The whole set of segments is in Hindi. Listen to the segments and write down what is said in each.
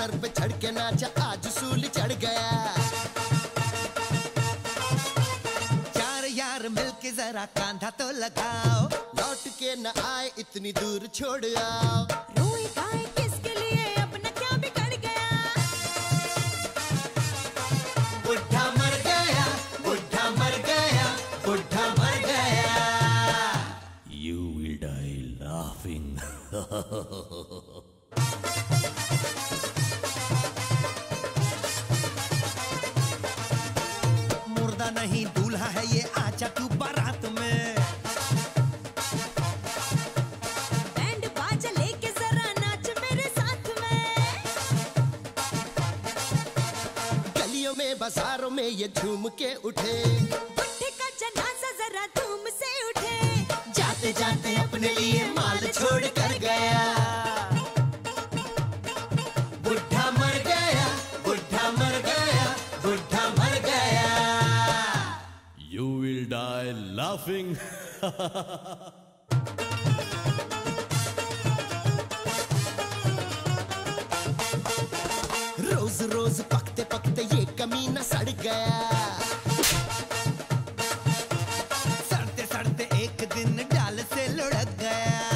सर पे चढ़ के नाचा, आज सूली चढ़ गया। चार यार मिलके जरा कांधा तो लगाओ, लौट के न आए इतनी दूर छोड़ आओ। रोए गाए किसके लिए, अपना क्या बिगड़ गया। बुढ़ा मर गया, बुढ़ा मर गया, बुढ़ा मर गया। You will die laughing. मुर्दा नहीं दूल्हा है ये, आजा तू बारात में। बैंड बाजा लेके जरा नाच मेरे साथ में। गलियों में बाजारों में ये झूम के उठे, बुढ़े का जनाजा जरा धूम से उठे। जाते जाते अपने लिए माल छोड़ कर गया। बुढ़ा मर गया, बुढ़ा मर गया, बुढ़ा मर गया। You will die laughing. रोज रोज पकते पकते ये कमीना सड़ गया। सड़ते सड़ते एक दिन डाल से लुढ़क गया।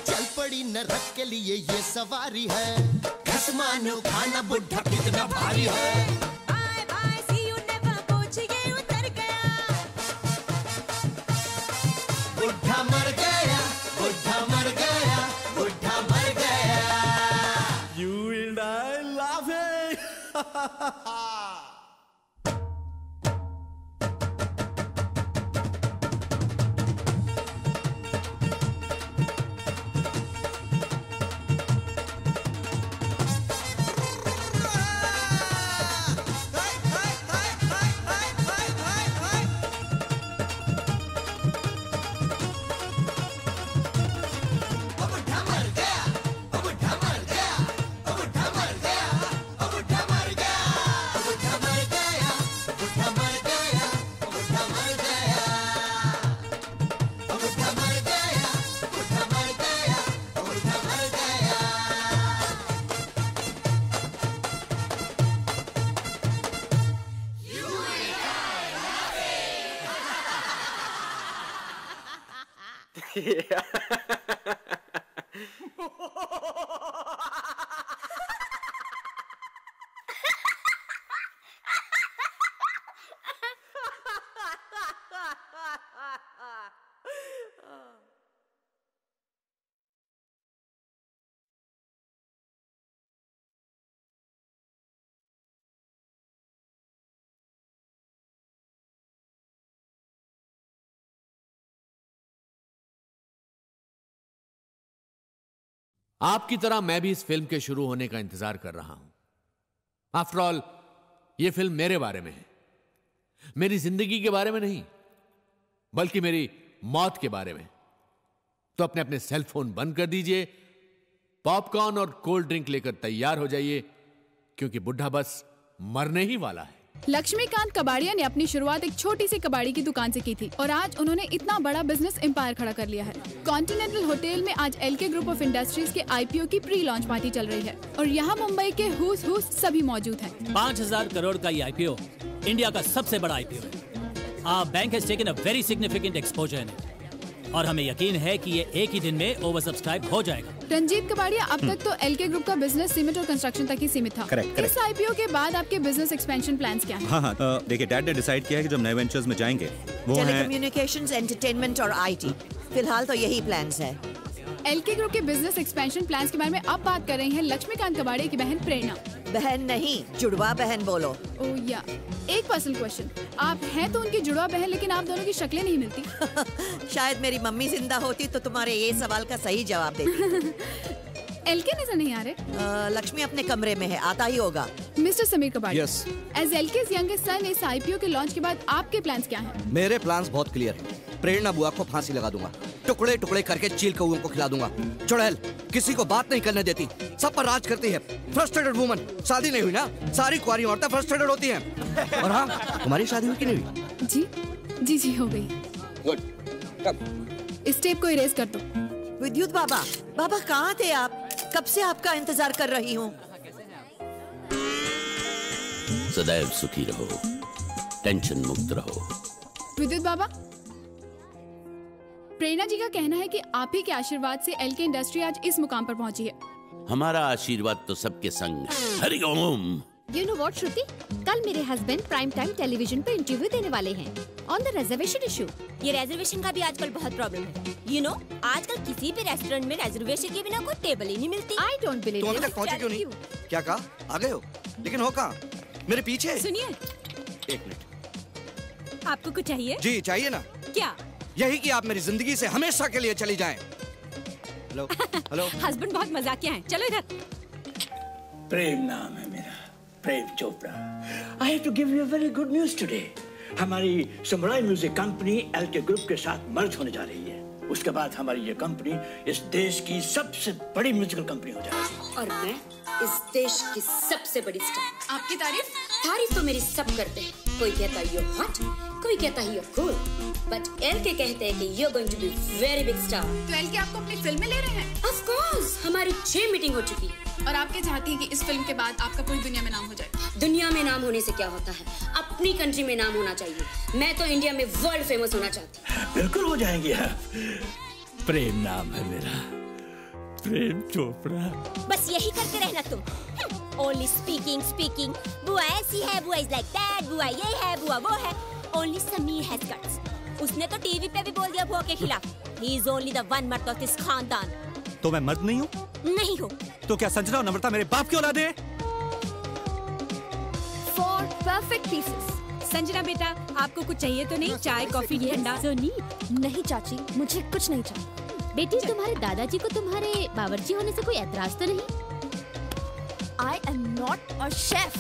चल पड़ी नरक के लिए ये सवारी है, घस मानो खाना बुढ़ा कितना भारी है। Bye bye see you never, पहुंच ये उतर गया। बुढ़ा मर गया, बुढ़ा मर गया, बुढ़ा मर गया। You will die laughing. आपकी तरह मैं भी इस फिल्म के शुरू होने का इंतजार कर रहा हूं। आफ्टर ऑल यह फिल्म मेरे बारे में है, मेरी जिंदगी के बारे में नहीं, बल्कि मेरी मौत के बारे में। तो अपने अपने सेल फोन बंद कर दीजिए, पॉपकॉर्न और कोल्ड ड्रिंक लेकर तैयार हो जाइए, क्योंकि बुढ़ा बस मरने ही वाला है। लक्ष्मीकांत कबाड़िया ने अपनी शुरुआत एक छोटी सी कबाड़ी की दुकान से की थी और आज उन्होंने इतना बड़ा बिजनेस एम्पायर खड़ा कर लिया है। कॉन्टिनेंटल होटल में आज एलके ग्रुप ऑफ इंडस्ट्रीज के आईपीओ की प्री लॉन्च पार्टी चल रही है और यहाँ मुंबई के हुस सभी मौजूद हैं। 5,000 करोड़ का ये आईपीओ इंडिया का सबसे बड़ा आईपीओ है। Bank has taken a very significant exposure in it और हमें यकीन है कि ये एक ही दिन में ओवर सब्सक्राइब हो जाएगा। रंजीत कबाड़िया, अब तक तो एलके ग्रुप का बिजनेस सीमेंट और कंस्ट्रक्शन तक ही सीमित था। इस आईपीओ के बाद आपके बिजनेस एक्सपेंशन प्लान्स क्या हैं? हाँ, देखिए डैड ने डिसाइड किया है कि जब नए वेंचर्स में जाएंगे वो है टेलीकम्युनिकेशंस, एंटरटेनमेंट और आईटी। फिलहाल तो यही प्लान्स है। एलके ग्रुप के बिजनेस एक्सपेंशन प्लान्स के बारे में अब बात कर रही हैं लक्ष्मीकांत कबाड़िया की बहन प्रेरणा। बहन नहीं, जुड़वा बहन बोलो। ओह या, एक पर्सनल क्वेश्चन, आप हैं तो उनकी जुड़वा बहन, लेकिन आप दोनों की शक्लें नहीं मिलती। शायद मेरी मम्मी जिंदा होती तो तुम्हारे ये सवाल का सही जवाब देती। एलके नजर नहीं आ रहे। लक्ष्मी अपने कमरे में है, आता ही होगा। Mister Sameer Kabadia, yes, as LK's youngest son, इस आईपीओ के लॉन्च के बाद आपके प्लान्स क्या हैं? मेरे प्लान्स बहुत क्लियर हैं। प्रेरणा बुआ को फांसी लगा दूंगा, टुकड़े टुकड़े करके चील कौओं को खिला दूंगा। चुड़ैल किसी को बात नहीं करने देती, सब पर राज करती है। फ्रस्ट्रेटेड वुमन, शादी नहीं हुई ना, सारी कुंवारी औरतें फ्रस्ट्रेटेड होती हैं। और हाँ, तुम्हारी शादी हुई कि नहीं हुई? जी हो गई। गुड, इस टेप को इरेज कर दो। विद्युत बाबा, बाबा कहाँ थे आप? कब से आपका इंतजार कर रही हूँ। सदैव सुखी रहो, टेंशन मुक्त रहो। विद्युत बाबा, प्रेरणा जी का कहना है कि आप ही के आशीर्वाद से एलके इंडस्ट्री आज इस मुकाम पर पहुंची है। हमारा आशीर्वाद तो सबके संग है। हरि ओम। You know what, श्रुति? कल मेरे हस्बैंड प्राइम टाइम टेलीविजन पे इंटरव्यू देने वाले हैं ऑन द रिजर्वेशन इशू। ये रिजर्वेशन का भी आजकल बहुत प्रॉब्लम है। You know, आजकल किसी भी रेस्टोरेंट में रिजर्वेशन के बिना कोई टेबल ही नहीं मिलती। I don't believe तुम it. अभी तक पहुंचे क्यों नहीं? क्या कहा? आ गए हो? लेकिन हो कहाँ? मेरे पीछे। सुनिए, एक मिनट। आपको कुछ चाहिए? जी चाहिए ना। क्या? यही कि आप मेरी जिंदगी से हमेशा के लिए चली जाएं। Hello hello. हस्बैंड बहुत मजाकिया हैं। चलो इधर। प्रेम नाम है मेरा, Prem Chopra. I have to give you a very good news today. हमारी samurai music company LK group के साथ मर्ज होने जा रही है। उसके बाद हमारी ये कंपनी इस देश की सबसे बड़ी म्यूजिकल कंपनी हो जाएगी। और मैं इस देश की सबसे बड़ी स्टार। आपकी तारीफ तो मेरी सब करते हैं। कोई कहता है you're hot, कोई कहता है you're cool, but एलके कहते हैं कि you're going to be very big star। तो एलके आपको अपनी फिल्म में ले रहे हैं? Of course, हमारी 6 मीटिंग हो चुकी है। और आप क्या चाहती हैं कि इस फिल्म के बाद आपका पूरी दुनिया में नाम हो जाए? दुनिया में नाम होने से क्या होता है, अपनी कंट्री में नाम होना चाहिए। मैं तो इंडिया में वर्ल्ड फेमस होना चाहती हूँ। बिल्कुल हो जाएंगे आप। प्रेम नाम है मेरा, प्रेम चोपड़ा। बस यही करते रहना तुम। Only speaking। बुआ ऐसी है, बुआ is like that, बुआ ये है, बुआ वो है। Only Sameer has guts। उसने तो टीवी पे भी बोल दिया बुआ के खिलाफ। He is only the one मर्द of this खानदान। तो मैं मर्द नहीं हूँ? नहीं हो। तो क्या संजना और नम्रता मेरे बाप की औलाद है? For perfect pieces. संजना बेटा, आपको कुछ चाहिए तो नहीं? चाय, कॉफी, ठंडा? नहीं चाची, मुझे कुछ नहीं चाहिए। बेटी, तुम्हारे दादाजी को तुम्हारे बावर्ची होने से कोई एतराज तो नहीं? I am not a chef.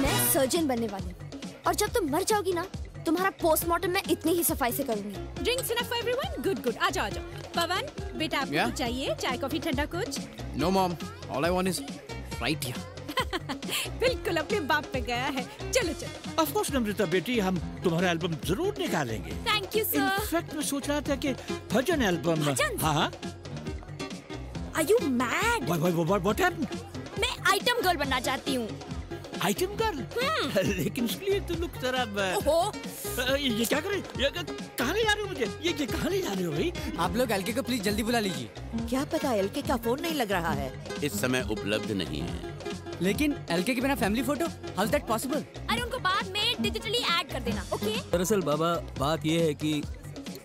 मैं सर्जन बनने वाली हूँ और जब तुम मर जाओगी ना, तुम्हारा पोस्टमार्टम मैं इतनी ही सफाई से करूंगी। Drinks enough for everyone? Good। आ जाओ। पवन बेटा, आपको कुछ चाहिए? चाय, कॉफी, ठंडा कुछ? No mom, all I want is right here. बिल्कुल अपने बाप पे गया है। चलो। Of course नम्रता बेटी, हम तुम्हारा एल्बम जरूर निकालेंगे। Thank you sir। इनफैक्ट मैं सोच रहा था कि भजन एल्बम। हाँ। Are you mad? What happened? मैं आइटम गर्ल बनना चाहती हूँ। Item girl? लेकिन इसके लिए तो लुक जरा। ये क्या करे? कहाँ ले जा रहे हो मुझे? ये कहाँ ले जा रहे हो भाई? आप लोग एलके को प्लीज जल्दी बुला लीजिए। क्या पता एलके का फोन नहीं लग रहा है। इस समय उपलब्ध नहीं है। लेकिन एलके के बिना family photo, how is that possible? अरे उनको बाद में डिजिटली ऐड कर देना, ओके? दरअसल बाबा बात यह है कि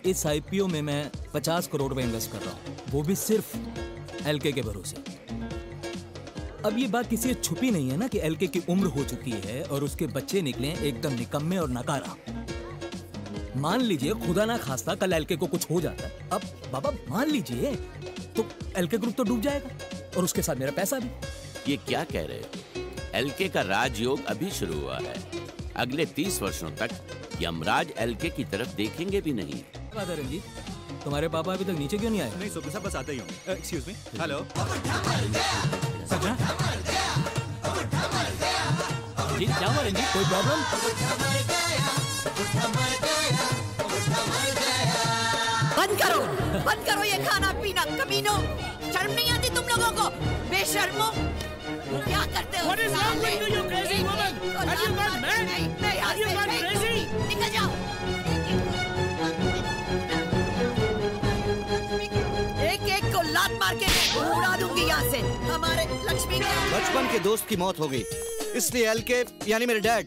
इस आईपीओ में मैं 50 करोड़ रुपए इन्वेस्ट कर रहा हूँ, वो भी सिर्फ एलके के भरोसे। अब ये बात किसी से छुपी नहीं है ना कि एलके की उम्र हो चुकी है और उसके बच्चे निकले एकदम निकम्मे और नकारा। मान लीजिए खुदा ना खास्ता कल एलके को कुछ हो जाता है, अब बाबा मान लीजिए तो एलके ग्रुप तो डूब जाएगा और उसके साथ मेरा पैसा भी। ये क्या कह रहे हो? एलके का राजयोग अभी शुरू हुआ है। अगले 30 वर्षों तक यमराज एलके की तरफ देखेंगे भी नहीं। बात है रंजीत, तुम्हारे पापा अभी तक नीचे क्यों नहीं आए? नहीं सुबह सब बस आते ही हूँ। Excuse me. हेलो। जी क्या हुआ रंजीत, कोई प्रॉब्लम? बंद करो ये खाना पीना, कमीनों। शर्म नहीं आती तुम लोगों को? बेशर्मो, क्या करते हो? What is wrong with you, you crazy woman? Are you not mad? Are you not crazy? निकल जाओ। एक को लात मार के उड़ा दूंगी यहाँ से। हमारे लक्ष्मी का बचपन के दोस्त की मौत हो गई, इसलिए एलके यानी मेरे डैड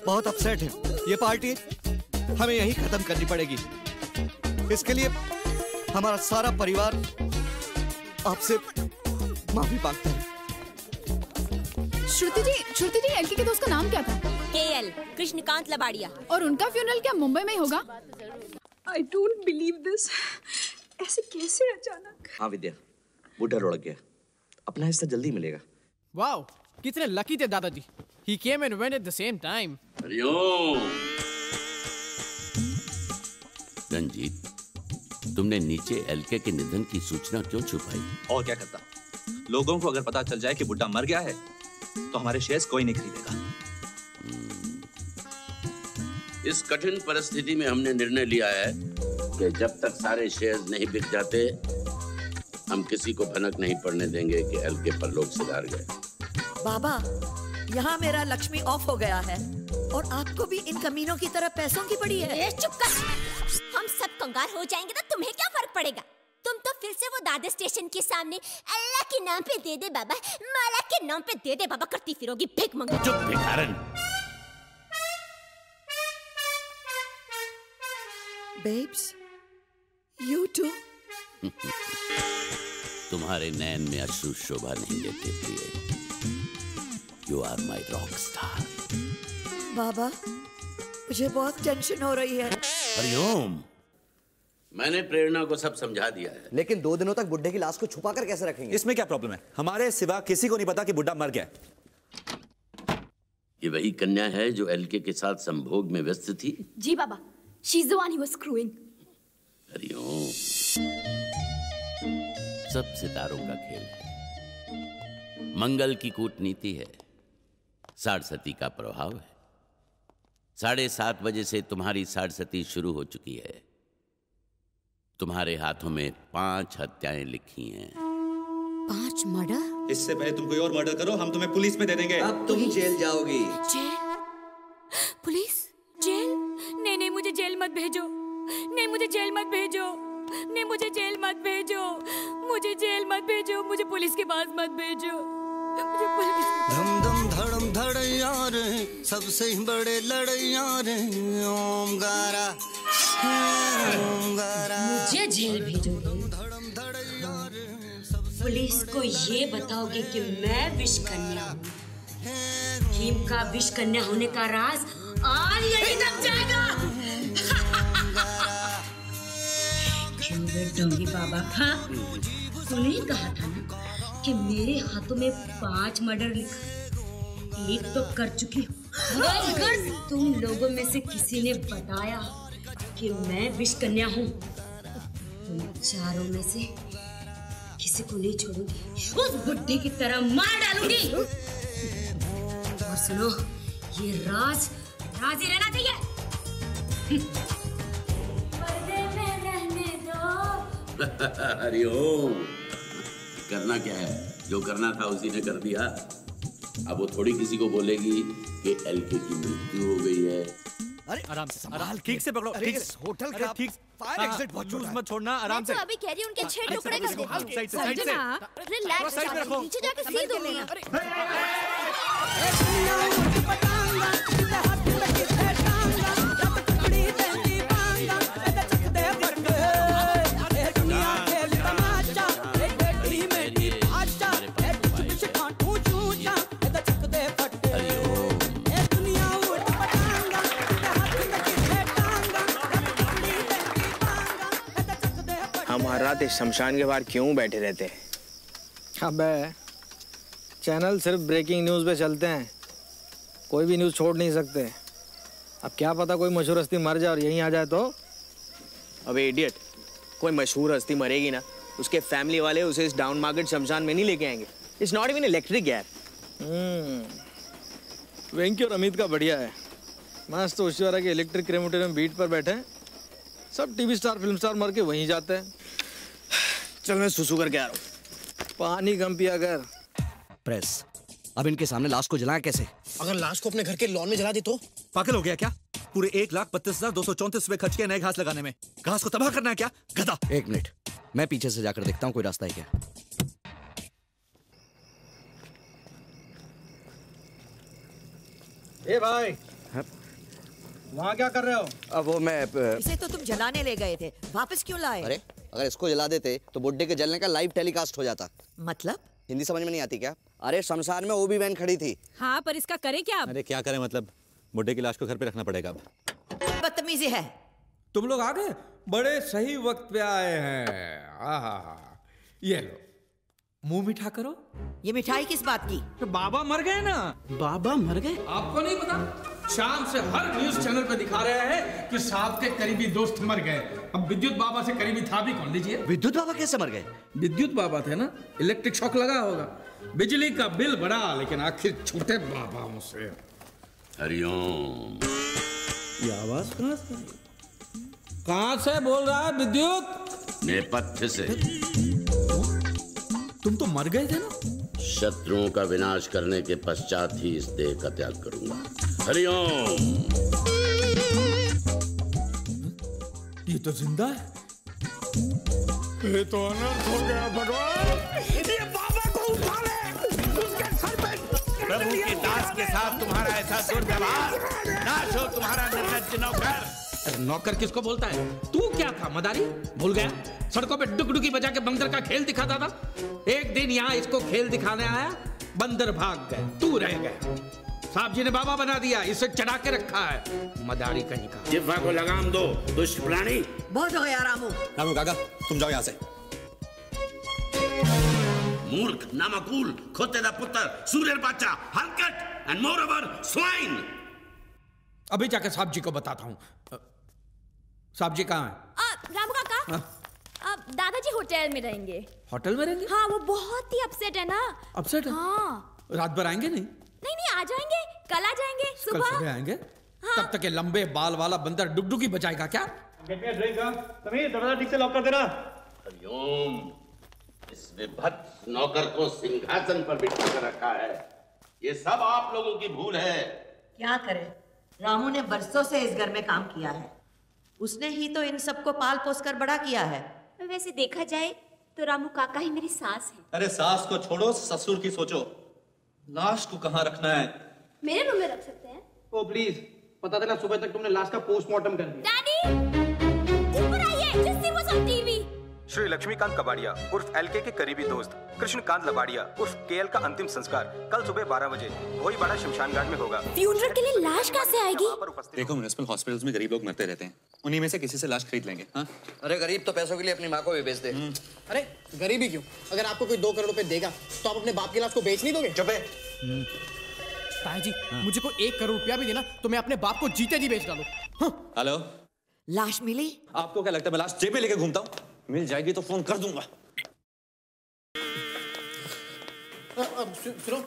बहुत अपसेट हैं। ये पार्टी हमें यहीं खत्म करनी पड़ेगी। इसके लिए हमारा सारा परिवार आपसे माफी मांगता है। श्रुति जी एलके के दोस्त का नाम क्या था? KL, कृष्णकांत लबाड़िया। और उनका फ्यूनरल क्या मुंबई में ही होगा? I don't believe this। ऐसे कैसे अचानक? हाँ विद्या, बूढ़ा लुढ़क गया, अपना हिस्सा जल्दी मिलेगा। वाओ, कितने लकी थे दादाजी। He came and went at the same time। Ranjit, तुमने नीचे एलके के निधन की सूचना क्यों छुपाई? और क्या करता, लोगों को अगर पता चल जाए कि बुड्ढा मर गया है तो हमारे शेयर्स कोई नहीं खरीदेगा। इस कठिन परिस्थिति में हमने निर्णय लिया है कि जब तक सारे शेयर्स नहीं बिक जाते हम किसी को भनक नहीं पड़ने देंगे कि एलके परलोक सिधार गए। बाबा, यहाँ मेरा लक्ष्मी ऑफ हो गया है और आपको भी इन कमीनों की तरह पैसों की पड़ी है। चुप कर। हम सब कंगाल हो जाएंगे तो तुम्हें क्या फर्क पड़ेगा? तुम तो फिर से वो दादर स्टेशन के सामने अल्लाह के नाम पे दे दे बाबा, माला के नाम पे दे दे बाबा करती फिरोगी भीख मंगे। चुप भिखारन। Babes, you too? तुम्हारे नैन में अश्रु शोभा नहीं देते प्रिय। You are my rock star। बाबा, मुझे बहुत टेंशन हो रही है। हरिओम। मैंने प्रेरणा को सब समझा दिया है। लेकिन 2 दिनों तक बुड्ढे की लाश को छुपा कर कैसे रखेंगे? इसमें क्या प्रॉब्लम है? हमारे सिवा किसी को नहीं पता कि बुड्ढा मर गया। ये वही कन्या है जो एलके के साथ संभोग में व्यस्त थी? जी बाबा, she's the one he was screwing। Hariom. सब सितारों का खेल है। मंगल की कूटनीति है, साढ़सती का प्रभाव है। 7:30 बजे से तुम्हारी साढ़सती शुरू हो चुकी है। तुम्हारे हाथों में 5 हत्याएं लिखी हैं। 5 मर्डर? इससे पहले तुम कोई और मर्डर करो, हम तुम्हें पुलिस में दे देंगे। अब तुम जेल जाओगी। जेल? पुलिस? जेल? नहीं नहीं, मुझे जेल मत भेजो। नहीं, मुझे जेल मत भेजो। नहीं, मुझे जेल मत भेजो। मुझे जेल मत भेजो। मुझे पुलिस के पास मत भेजो। मुझे पुलिस के धम धम धड़म धड़ैया रे, सबसे बड़े लड़ैया रे, ओम गारा ओम गारा। मुझे जेल भेजोगे? पुलिस को ये बताओगे कि मैं विष कन्या हूँ। भीम का विष कन्या होने का राज आज यही तक जाएगा। डोंगी बाबा था, तूने ही कहा था ना कि मेरे हाथों में 5 मर्डर लिखा। एक तो कर चुकी हूँ। अगर तुम लोगों में से किसी ने बताया कि मैं विष कन्या हूँ, तुम चारों में से किसी को नहीं छोड़ूंगी। उस बुड्ढी की तरह मार डालूंगी। और सुनो, ये राज राज ही रहना चाहिए। पर्दे में रहने दो। हरिओम। करना क्या है? जो करना था उसी ने कर दिया। अब वो थोड़ी किसी को बोलेगी कि एलके की मृत्यु हो गई है। अरे आराम से, आराम ठीक से पकड़ो। ठीक से होटल का ठीक फायर एग्जिट बहुत चूज मत छोड़ना। आराम से। मैं तो अभी कह रही हूँ उनके 6 टुकड़े कर दे। साइड से, साइड से। रिलैक्स, नीचे जाके सी दूंगी। हमारा देश शमशान के बाहर क्यों बैठे रहते हैं? अबे चैनल सिर्फ ब्रेकिंग न्यूज़ पे चलते हैं, कोई भी न्यूज़ छोड़ नहीं सकते। अब क्या पता कोई मशहूर हस्ती मर जाए और यहीं आ जाए तो? अबे इडियट, कोई मशहूर हस्ती मरेगी ना, उसके फैमिली वाले उसे इस डाउन मार्केट शमशान में नहीं लेके आएंगे। इट्स नॉट इवन इलेक्ट्रिक यार। वेंकी और अमित का बढ़िया है, मस्त उसी वाला के इलेक्ट्रिक क्रेमेटोरियम बीट पर बैठे हैं। सब टीवी स्टार फिल्म स्टार मर के वहीं जाते हैं। चल मैं सुसु करके आ रहा हूँ। पानी कम पिया कर। प्रेस, अब इनके सामने लाश को जलाएं कैसे? अगर लाश को अपने घर के लॉन में जला दे तो? पागल हो गया क्या? पूरे 1,32,234 रुपए खर्च किए नए घास लगाने में। घास को तबाह करना है क्या गधा? 1 मिनट, मैं पीछे से जाकर देखता हूँ कोई रास्ता है क्या। ए भाई, वहाँ क्या कर रहे हो? अब वो मैं इसे तो तुम जलाने ले गए थे, वापस क्यों लाए? अरे अगर इसको जला देते तो बुड्ढे के जलने का लाइव टेलीकास्ट हो जाता। मतलब? हिंदी समझ में नहीं आती क्या? अरे शमशान में ओबी वैन खड़ी थी। हाँ, पर इसका करे क्या अब? अरे क्या करें, मतलब बुड्ढे की लाश को घर पे रखना पड़ेगा अब। बदतमीजी है। तुम लोग आ गए, बड़े सही वक्त पे आए हैं। आहा, ये लो मुंह मीठा करो। ये मिठाई किस बात की? तो बाबा मर गए ना। बाबा मर गए? आपको नहीं पता? शाम से हर न्यूज चैनल पे दिखा रहे हैं कि साहब के करीबी दोस्त मर गए। अब विद्युत बाबा से करीबी था भी कौन? लीजिए। विद्युत बाबा कैसे मर गए? विद्युत बाबा थे ना, इलेक्ट्रिक शॉक लगा होगा। बिजली का बिल बढ़ा, लेकिन आखिर छूटे बाबा से। हरिओम। ये आवाज कहाँ से बोल रहा है विद्युत? नेपथ्य से। तुम तो मर गए थे ना? शत्रुओं का विनाश करने के पश्चात ही इस देह का त्याग करूंगा। हरिओम। ये तो जिंदा है। ये तो अनर्थ हो गया भगवान। ये बाबा को उठा ले, उसके सर पे। प्रभु के दास के साथ तुम्हारा ऐसा दुर्व्यवहार, नाश हो तुम्हारा निर्लज्ज नौकर। नौकर किसको बोलता है? तू क्या था मदारी? भूल गया? सड़कों पे डुगडुगी बजा के बंदर का खेल दिखाता था। एक दिन यहाँ इसको खेल दिखाने आया, बंदर भाग गए, तू रह गया। साहब जी ने बाबा बना दिया, इसे चढ़ा के रखा है। मदारी कहीं का। जिह्वा को लगाम दो दुष्ट प्राणी। बहुत हो गया रामू। रामू काका तुम जाओ यहाँ से। मूर्ख, नामकूल, खोते दा पुत्र, सूर्य बाचा, हलकट एंड मोर ओवर स्वाइन। अभी जाके साहब जी को बताता हूँ। साहब जी कहाँ हैं? रामू काका, दादाजी होटल में रहेंगे। होटल में रहेंगे? हाँ, वो बहुत ही अपसेट है ना। अपसेट है? हाँ। रात भर आएंगे नहीं? नहीं, आ जाएंगे, कल आ जाएंगे कल सुबह आएंगे। हाँ। तब तक ये लंबे बाल वाला बंदर डुगडुगी बजाएगा क्या? समीर दरवाजा ठीक से लॉक कर देना। हरिओम। इस विभत्स नौकर को सिंहासन पर बिठा कर रखा है। ये सब आप लोगों की भूल है। क्या करे, रामू ने बरसों से इस घर में काम किया है। उसने ही तो इन सबको पाल पोस कर बड़ा किया है। वैसे देखा जाए तो रामू काका ही मेरी सास है। अरे सास को छोड़ो, ससुर की सोचो। लाश को कहाँ रखना है? मेरे रूम में रख सकते हैं। ओ प्लीज बता देना सुबह तक तुमने लाश का पोस्टमार्टम कर दिया। डैडी ऊपर आइए, just see what's on TV। Shri Laxmikant Kabadia उर्फ एलके के करीबी दोस्त कृष्णकांत लबाड़िया उर्फ केएल का अंतिम संस्कार कल सुबह 12 बजे भोईवाड़ा शमशान घाट में होगा। फ्यूनरल के लिए लाश कहाँ से आएगी? देखो म्युनिसिपल हॉस्पिटल्स में गरीब लोग मरते रहते हैं, उन्हीं में से किसी से लाश खरीद लेंगे। हाँ? अरे गरीब तो पैसों के लिए अपनी माँ को भी बेच दे। अरे गरीबी क्यों? अगर आपको कोई 2 करोड़ रुपए देगा तो आप अपने बाप की लाश को बेच नहीं दोगे? चुप है। ताया जी, मुझे को 1 करोड़ रुपया भी देना तो मैं अपने बाप को जीते जी बेच डालूं। हेलो, लाश मिली? आपको क्या लगता है मैं लाश जेब में लेके घूमता हूँ? मिल जाएगी तो फोन कर दूंगा। सुनो,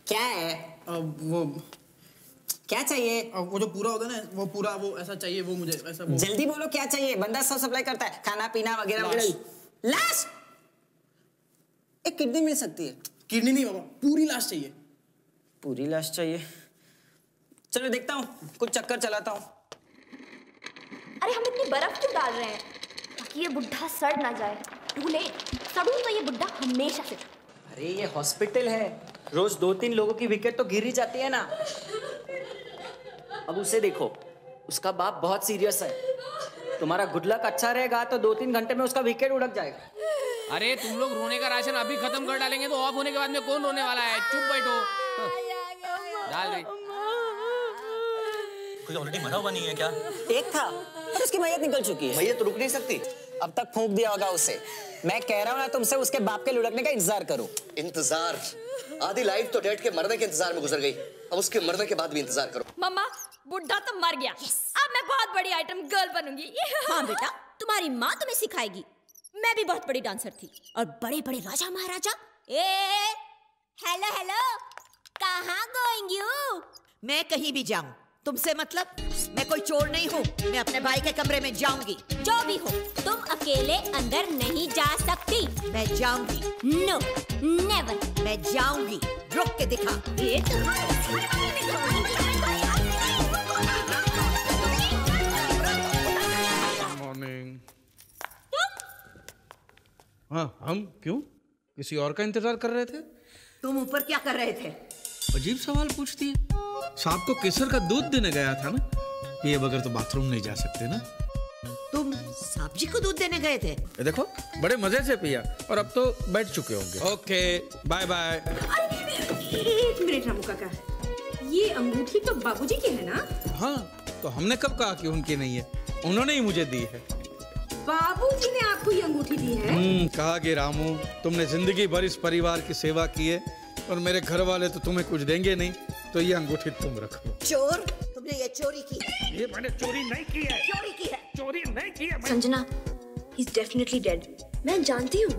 क्या है? वो क्या चाहिए? वो जो पूरा होता है ना, वो पूरा वो ऐसा चाहिए, वो मुझे ऐसा वो... जल्दी बोलो क्या चाहिए? बंदा सब सप्लाई करता है, खाना पीना वगैरह वगैरह। लाश? एक किडनी मिल सकती है। किडनी नहीं बाबा, पूरी लाश चाहिए। पूरी लाश चाहिए? चलो देखता हूँ, कुछ चक्कर चलाता हूँ। अरे हम इतनी बर्फ क्यों डाल रहे हैं ताकि ये बुढ़ा सड़ ना जाए? टू लेट, सड़ूं तो ये बुढ़ा हमेशा से। अरे ये हॉस्पिटल है, रोज 2-3 लोगों की विकेट तो गिर ही जाती है ना। अब उसे देखो, उसका बाप बहुत सीरियस है। तुम्हारा गुड लक अच्छा रहेगा तो 2-3 घंटे में उसका विकेट उड़क जाएगा। अरे तुम लोग रोने का राशन अभी खत्म कर डालेंगे तो ऑफ होने के बाद में कौन रोने वाला है? चुप बैठो। डाल दे। कोई ऑलरेडी मरा हुआ नहीं है क्या? एक था पर उसकी मैयत निकल चुकी है। मैयत तो रुक नहीं सकती। अब तक फूंक दिया होगा उसे। मैं कह रहा हूँ ना तुमसे उसके बाप के लुढ़कने का इंतजार करो। इंतजार? आधी लाइफ तो डैड के मरने के इंतजार में गुजर गई, अब उसके मरने के बाद भी इंतजार करो। मम्मा, बुढ़ा तो मर गया। अब मैं बहुत बड़ी आइटम गर्ल बनूंगी। हाँ बेटा, तुम्हारी माँ तुम्हें सिखाएगी। मैं भी बहुत बड़ी डांसर थी और बड़े बड़े राजा महाराजा। हेलो हेलो, कहाँ गोइंग यू? मैं कहीं भी जाऊं तुमसे मतलब? मैं कोई चोर नहीं हूँ, मैं अपने भाई के कमरे में जाऊंगी। जो भी हो, तुम अकेले अंदर नहीं जा सकती। मैं जाऊंगी। No, never. मैं जाऊंगी, रुक के दिखा। मॉर्निंग। हाँ, हम क्यों? किसी और का इंतजार कर रहे थे? तुम ऊपर क्या कर रहे थे? अजीब सवाल पूछती है। साहब को केसर का दूध देने गया था ना, ये बगैर तो बाथरूम नहीं जा सकते ना। तुम साहब जी को दूध देने गए थे? ये देखो, बड़े मजे से पिया और अब तो बैठ चुके होंगे। Okay, bye bye. एक मिनट रामू काका, ये अंगूठी तो बाबूजी की है ना? हाँ, तो हमने कब कहा कि उनकी नहीं है? उन्होंने ही मुझे दी है। बाबूजी ने आपको ये अंगूठी दी है? कहा कि रामू, तुमने जिंदगी भर इस परिवार की सेवा की है और मेरे घर वाले तो तुम्हें कुछ देंगे नहीं, तो ये अंगूठी तुम रखो। चोर, तुमने ये चोरी की? ये मैंने चोरी नहीं की है। चोरी की है? चोरी नहीं की है। Sanjana, he is definitely dead। मैं जानती हूँ,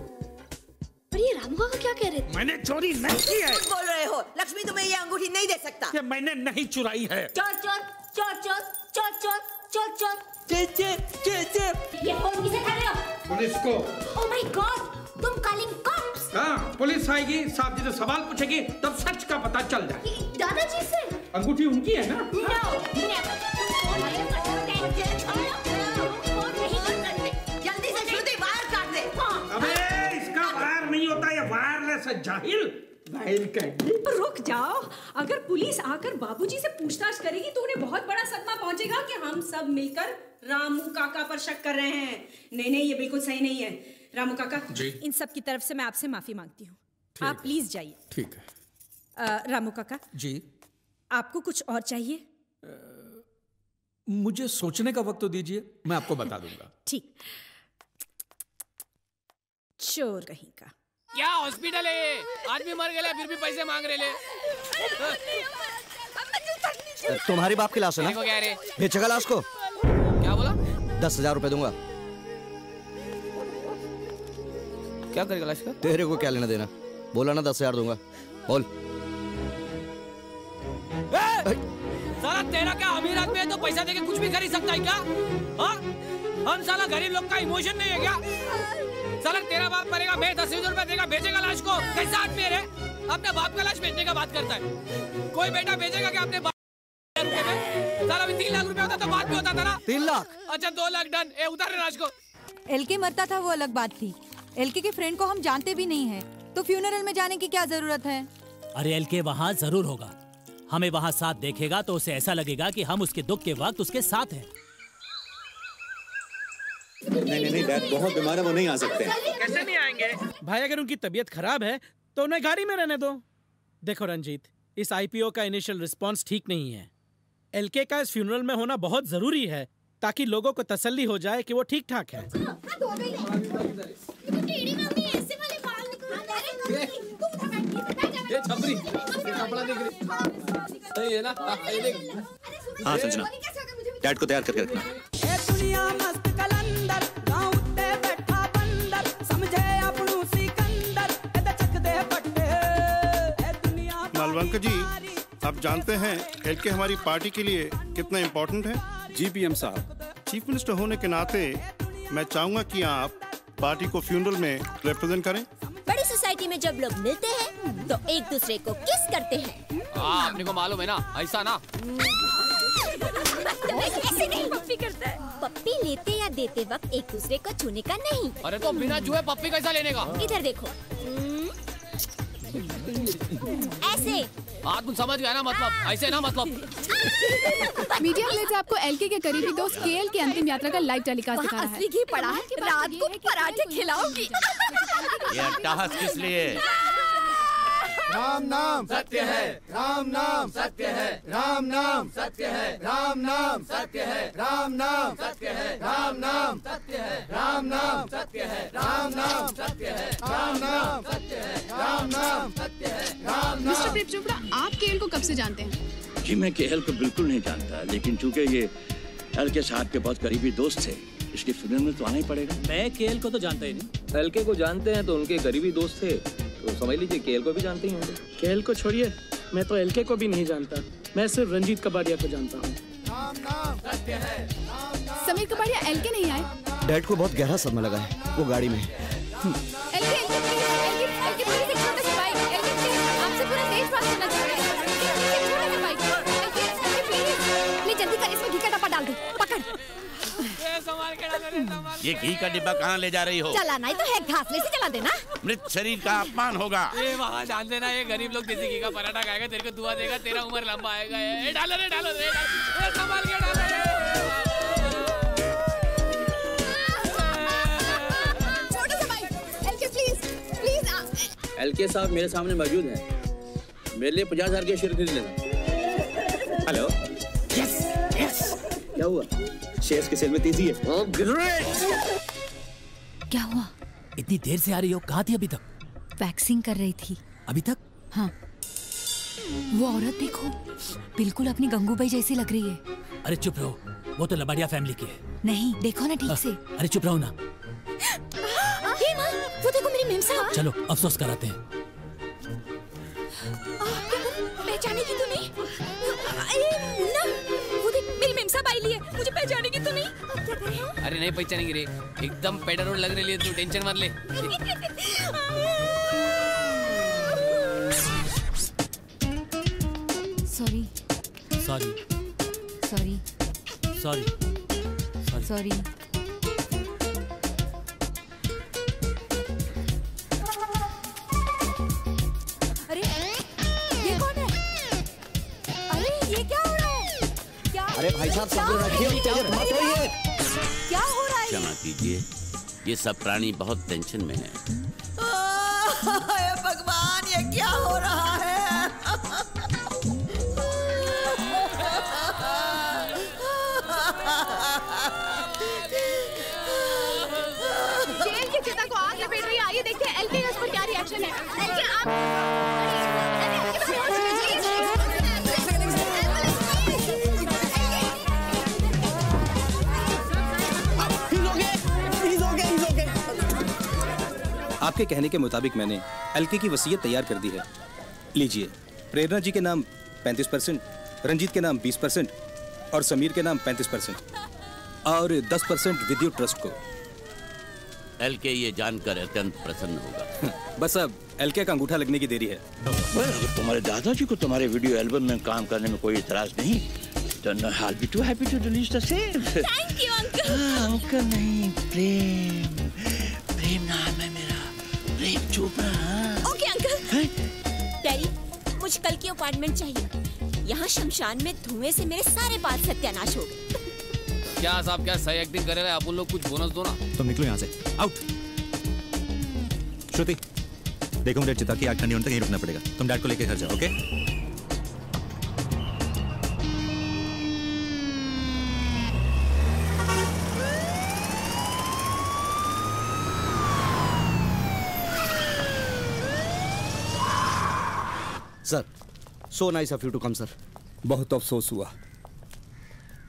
पर ये रामू काका क्या कह रहे थे? मैंने चोरी नहीं की है। तुम बोल रहे हो, लक्ष्मी तुम्हें ये अंगूठी नहीं दे सकता। ये मैंने नहीं चुराई है। चोर चोर चोर चोर चोर चोर चोर चोर। ये फोन किसे कर रहे हो? पुलिस को। ओह माय गॉड, तुम कॉलिंग कॉप्स? हाँ, पुलिस आएगी, साहब जी से सवाल पूछेगी, तब सच का पता चल जाए। दादाजी से? अंगूठी उनकी है ना? जल्दी से श्रुति वायर काट दे। अबे इसका वायर नहीं होता, ये वायरलेस है जाहिल। वायर काट दे। रुक जाओ, अगर पुलिस आकर बाबूजी से पूछताछ करेगी तो उन्हें बहुत बड़ा सदमा पहुंचेगा कि हम सब मिलकर रामू काका पर शक कर रहे हैं। नहीं, ये बिल्कुल सही नहीं है। रामू काका जी, इन सब की तरफ से मैं आपसे माफी मांगती हूँ। आप प्लीज जाइए। ठीक है। रामू काका जी, आपको कुछ और चाहिए? मुझे सोचने का वक्त तो दीजिए, मैं आपको बता दूंगा। ठीक। चोर कहीं का। क्या हॉस्पिटल है ये? आदमी मर गया फिर भी पैसे मांग रहे ले। तुम्हारी बाप की लाश है देखो क्या रे? ना? बेचेगा लाश को? क्या बोला? 10,000 रुपए दूंगा। क्या करेगा लाश का? तेरे को क्या लेना देना? बोला ना 10,000 दूंगा, बोल। साला तेरा क्या अमीर आदमी है तो पैसा देके कुछ भी खरीद सकता है क्या? हाँ? हम साला गरीब लोग का इमोशन नहीं है क्या? साला तेरा बाप मरेगा, मैं 10,000 रुपए देगा, भेजेगा लाश को? कैसा आदमी है? अपने बाप का लाश भेजने का बात करता है। कोई बेटा भेजेगा क्या अपने बाप रुपए में? साला भी 3 लाख रुपए होता तो बात भी होता था ना? 3 लाख? अच्छा 2 लाख डन। उतार लाश को। एलके मरता था वो अलग बात थी। एलके के फ्रेंड को हम जानते भी नहीं है, तो फ्यूनरल में जाने की क्या जरूरत है? अरे एलके वहाँ जरूर होगा, हमें वहाँ साथ देखेगा तो उसे ऐसा लगेगा कि हम उसके दुख के वक्त उसके साथ हैं। नहीं डैड बहुत बीमार है, वो नहीं आ सकते। कैसे नहीं आएंगे भाई? अगर उनकी तबीयत खराब है तो उन्हें गाड़ी में रहने दो। देखो रंजीत, इस आईपीओ का इनिशियल रिस्पांस ठीक नहीं है। एलके का इस फ्यूनरल में होना बहुत जरूरी है ताकि लोगों को तसल्ली हो जाए कि वो ठीक ठाक है। ये छपरी, ये कपड़ा देख रही सही है ना? ये देख। हाँ संजना, डैड को तैयार करके रखना। दुनिया मस्त कलंदर, गाँव ते बैठा बंदर, समझे अपनू सिकंदर, एदा चक दे पट्टे। मालवंकर जी, आप जानते हैं एलके हमारी पार्टी के लिए कितना इम्पोर्टेंट है? जी पीएम साहब। चीफ मिनिस्टर होने के नाते मैं चाहूँगा कि आप पार्टी को फ्यूनरल में रिप्रेजेंट करें। बड़ी सोसाइटी में जब लोग मिलते हैं तो एक दूसरे को किस करते हैं। हाँ, अपने को मालूम है ना, ऐसा ना। ऐसे नहीं पप्पी करता है। पप्पी लेते या देते वक्त एक दूसरे को छूने का नहीं। अरे तो बिना छुए पप्पी कैसा लेने का? इधर देखो, ऐसे। आप कुछ समझ गया ना मतलब? ऐसे ना मतलब। मीडिया प्लेस से आपको एलके के करीबी दोस्त केएल की अंतिम यात्रा का लाइव टेलीकास्ट दिखा रहा है। असली घी पड़ा है, रात को पराठे खिलाऊंगी। ये अट्टहास किस लिए? राम नाम सत्य है, राम नाम सत्य है, राम नाम सत्य है, राम नाम सत्य है, राम नाम सत्य है, राम नाम सत्य है, राम नाम सत्य है, राम नाम सत्य है, राम नाम सत्य है, राम नाम सत्य है, राम नाम। मिस्टर प्रेम चोपड़ा, आप केएल को कब से जानते हैं? जी मैं केएल को बिल्कुल नहीं जानता, लेकिन चूंकि ये एलके साहब के बहुत करीबी दोस्त थे, इसके फ्यूनरल में तो आना ही पड़ेगा। मैं केएल को तो जानता ही नहीं। एलके को जानते हैं तो उनके करीबी दोस्त थे, तो समझ लीजिए केएल को भी जानते ही होंगे। केएल को छोड़िए, मैं तो एलके को भी नहीं जानता, मैं सिर्फ रंजीत कबाड़िया को जानता हूँ। समीर कबाड़िया एलके नहीं आए? डैड को बहुत गहरा सदमा लगा है, वो गाड़ी में है। आपसे पूरा देश बात करना चाह रहा है। जल्दी कर, इसमें घी का डब्बा डाल दे, पकड़। ये घी का डिब्बा कहाँ ले जा रही हो? चलाना ही तो है, घासले से चला देना। मृत शरीर का अपमान होगा। ये वहाँ जान देना, ये गरीब लोग देसी घी का पराठा खाएगा, तेरे को दुआ देगा, तेरा उम्र लंबा आएगा। ये डालो रे, डालो रे, संभाल के डालो रे। छोटू सा भाई, एलके प्लीज। एलके साहब मेरे सामने मौजूद हैं, मेरे लिए 50,000 के शेयर खरीद लेना। हेलो, यस यस, क्या हुआ? शेयर्स के सेल में तेजी है। Oh great. क्या हुआ? इतनी देर से आ रही हो, कहाँ थी अभी तक? वैक्सिंग कर रही थी। अभी तक? हाँ। वो औरत देखो, बिल्कुल अपनी गंगूबाई जैसी लग रही है। अरे चुप रहो, वो तो लबाड़िया फैमिली की है। नहीं, देखो ना ठीक से। अरे चुप रहो ना। वो देखो मेरी मेम साहब। चलो अफसोस कराते हैं। पहचाने की तूने? मुन्ना, वो देख मेरी मेम साहब मोबाइल लिए, मुझे पहचानेगी तो नहीं? अब क्या करें? अरे नहीं पहचानेगी रे, एकदम पेडर लग रही है, तू टेंशन मत ले। Sorry sorry sorry sorry sorry. अरे ये कौन है? अरे ये क्या हो रहा है? क्या? अरे भाई साहब सब्र रखिए, मत होइए। क्या हो रहा है? क्षमा कीजिए, ये सब प्राणी बहुत टेंशन में है। हे भगवान, ये क्या हो रहा है? जेल की चिता को आग लपेट रही है। आइए देखते हैं एलके इस पर क्या रिएक्शन है। एलके आपके कहने के मुताबिक मैंने एलके की वसीयत तैयार कर दी है। लीजिए, प्रेरणा जी के नाम 35%, रंजीत के नाम 20% और समीर के नाम 35% और 10% विद्युत ट्रस्ट को। एलके ये जानकर अत्यंत प्रसन्न होगा। बस अब एलके का अंगूठा लगने की देरी है। तुम्हारे दादाजी को तुम्हारे वीडियो एल्बम में काम करने में कोई इतराज नहीं, तो I'll be too happy to release the same. Thank you, uncle. Uncle नहीं, प्रेम, प्रेम नाम है मेरा, Prem Chopra. Okay uncle. Daddy, मुझे कल की अपॉइंटमेंट चाहिए। यहाँ शमशान में धुएं से मेरे सारे बाल सत्यानाश हो गए। क्या साहब, क्या सही एक्टिंग करे रहे, आप उन लोग कुछ बोनस दो ना। तुम निकलो यहाँ से, आउट। श्रुति, देखो मुझे चिता की आग ठंडी होने तक यहीं रुकना पड़ेगा। तुम डैड को लेके घर जाओ, okay? Sir, so nice of you to come, sir. बहुत अफसोस हुआ,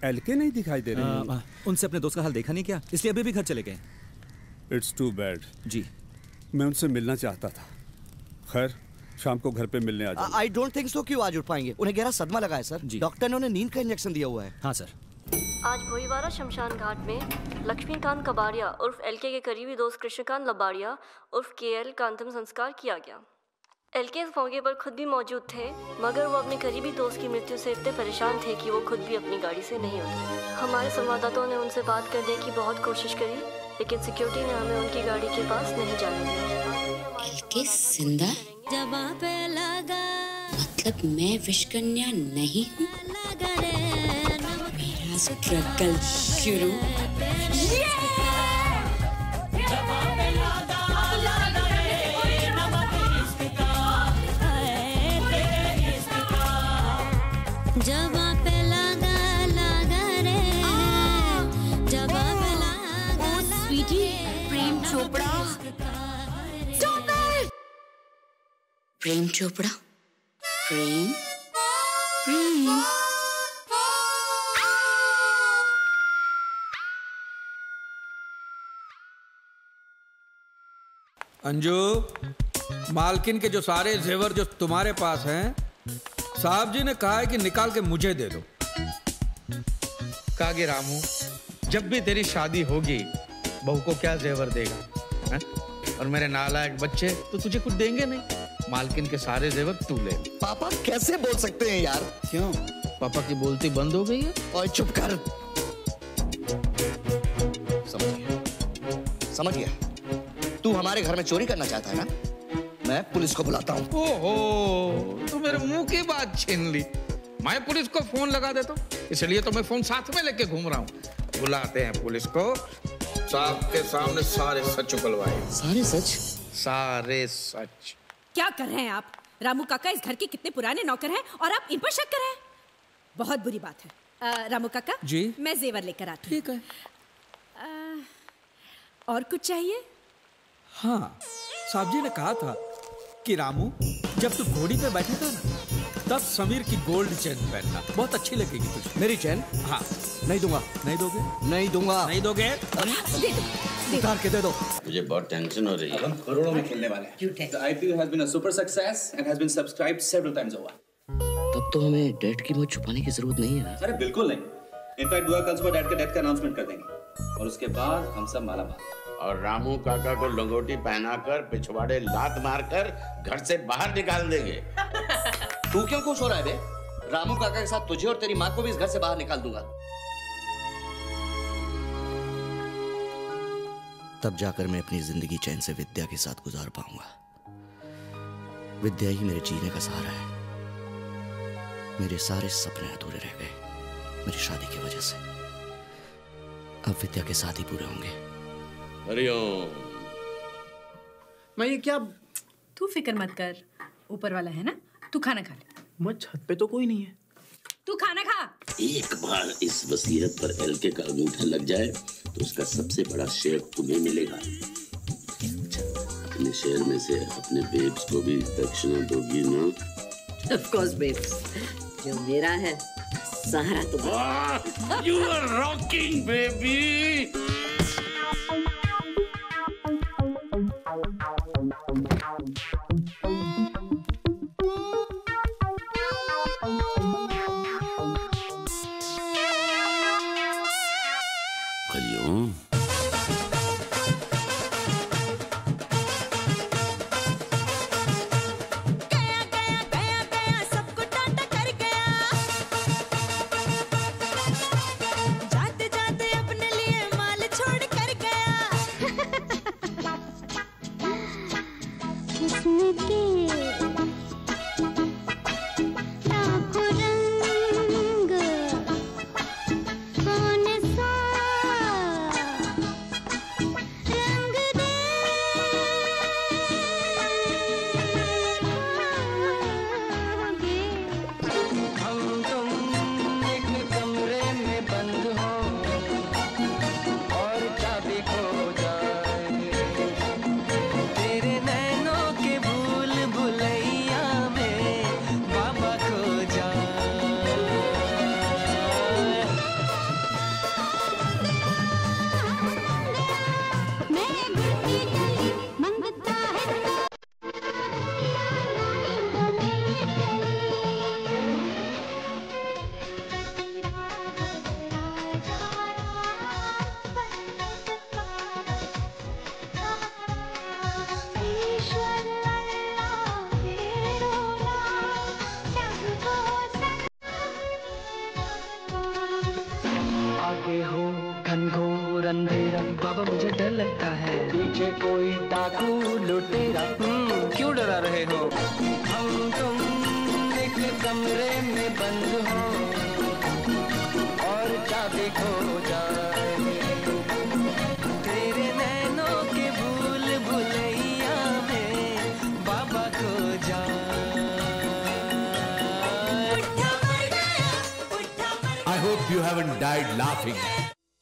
एलके नहीं दिखाई दे रहे। उनसे अपने दोस्त का हाल देखा नहीं क्या? इसलिए अभी भी घर चले गए। It's to bad. जी, मैं उनसे मिलना चाहता था। खैर, शाम को घर पे मिलने आ जाओ। I don't think so कि वो आज उठ पाएंगे। उन्हें गहरा सदमा लगा है सर। डॉक्टर ने उन्हें नींद का इंजेक्शन दिया हुआ है। हाँ सर। आज भोईवाड़ा शमशान घाट में लक्ष्मीकांत कबाड़िया उर्फ एलके के करीबी दोस्त कृष्णकांत लबाड़िया उर्फ केएल का अंतिम संस्कार किया गया। एलके इस मौके पर खुद भी मौजूद थे, मगर वो अपने करीबी दोस्त की मृत्यु से इतने परेशान थे कि वो खुद भी अपनी गाड़ी से नहीं उतरे। हमारे संवाददाताओं ने उनसे बात करने की बहुत कोशिश करी, लेकिन सिक्योरिटी ने हमें उनकी गाड़ी के पास नहीं जाने दिया। एलके जिंदा? जवाब पे लगा, मतलब मैं विश्वकन्या नहीं हूँ? मेरा स्ट्रगल शुरू। जवाब पे लगा लगा रे, जवाब पे लगा। ओ स्वीटी, प्रेम चोपड़ा। प्रेम चोपड़ा, प्रेम प्रेम। अंजू, मालकिन के जो सारे जेवर जो तुम्हारे पास हैं, साहब जी ने कहा है कि निकाल के मुझे दे दो। कागे रामू, जब भी तेरी शादी होगी, बहू को क्या जेवर देगा? और मेरे नालायक बच्चे तो तुझे कुछ देंगे नहीं। मालकिन के सारे जेवर तू ले। पापा कैसे बोल सकते हैं यार? क्यों? पापा की बोलती बंद हो गई है? और चुप कर। समझ गया। तू हमारे घर में चोरी करना चाहता है ना? मैं पुलिस को बुलाता हूँ। ओहो, तो मेरे मुंह की बात छीन ली। मैं पुलिस को फोन लगा देता हूँ, इसलिए तो मैं फोन साथ में लेके घूम रहा हूँ। बुलाते हैं पुलिस को, साहब के सामने सारे सच उगलवाए। सारे सच? सारे सच। क्या कर रहे हैं आप? रामू काका इस घर के कितने पुराने नौकर हैं और आप इन पर शक कर रहे हैं? बहुत बुरी बात है। रामू काका जी, मैं जेवर लेकर आती हूँ। ठीक है। और कुछ चाहिए? हाँ, साहब जी ने कहा था कि रामू, जब तू घोड़ी पे बैठे था ना, तब समीर की गोल्ड चेन पहनना, बहुत अच्छी लगेगी तुझे। मेरी चेन? हाँ। नहीं दूंगा। नहीं दोगे? नहीं दूंगा। नहीं दोगे? दे दो। उतार के दे दो। मुझे बहुत टेंशन हो रही है। हम करोड़ों में खेलने वाले हैं। The IPO has been a super success and has been subscribed several times over. तब तो हमें डेट की मौत छुपाने की जरूरत नहीं है। अरे बिल्कुल नहीं। इनफैक्ट बुआ कल सुबह डैड के डेथ का अनाउंसमेंट कर देंगे और उसके बाद हम सब माला माल। और रामू काका को लंगोटी पहनाकर पिछवाड़े लात मारकर घर से बाहर निकाल देंगे। तू क्यों खुश हो रहा है बे? रामू काका के साथ तुझे और तेरी माँ को भी इस घर से बाहर निकाल दूंगा। तब जाकर मैं अपनी जिंदगी चैन से विद्या के साथ गुजार पाऊंगा। विद्या ही मेरे जीने का सहारा है। मेरे सारे सपने अधूरे रह गए मेरी शादी की वजह से। अब विद्या के साथ ही पूरे होंगे। हरिओम। मैं ये क्या? तू फिक्र मत कर, ऊपर वाला है ना। तू खाना खा ले। मैं छत पे तो कोई नहीं है। तू खाना खा। एक बार इस वसीयत पर एलके का अंगूठा लग जाए तो उसका सबसे बड़ा शेयर तुम्हें मिलेगा। अपने शेयर में से अपने बेब्स को भी दक्षिणा दोगी ना? Of course, babes. जो मेरा है सहारा तुम्हारा। You are rocking, baby.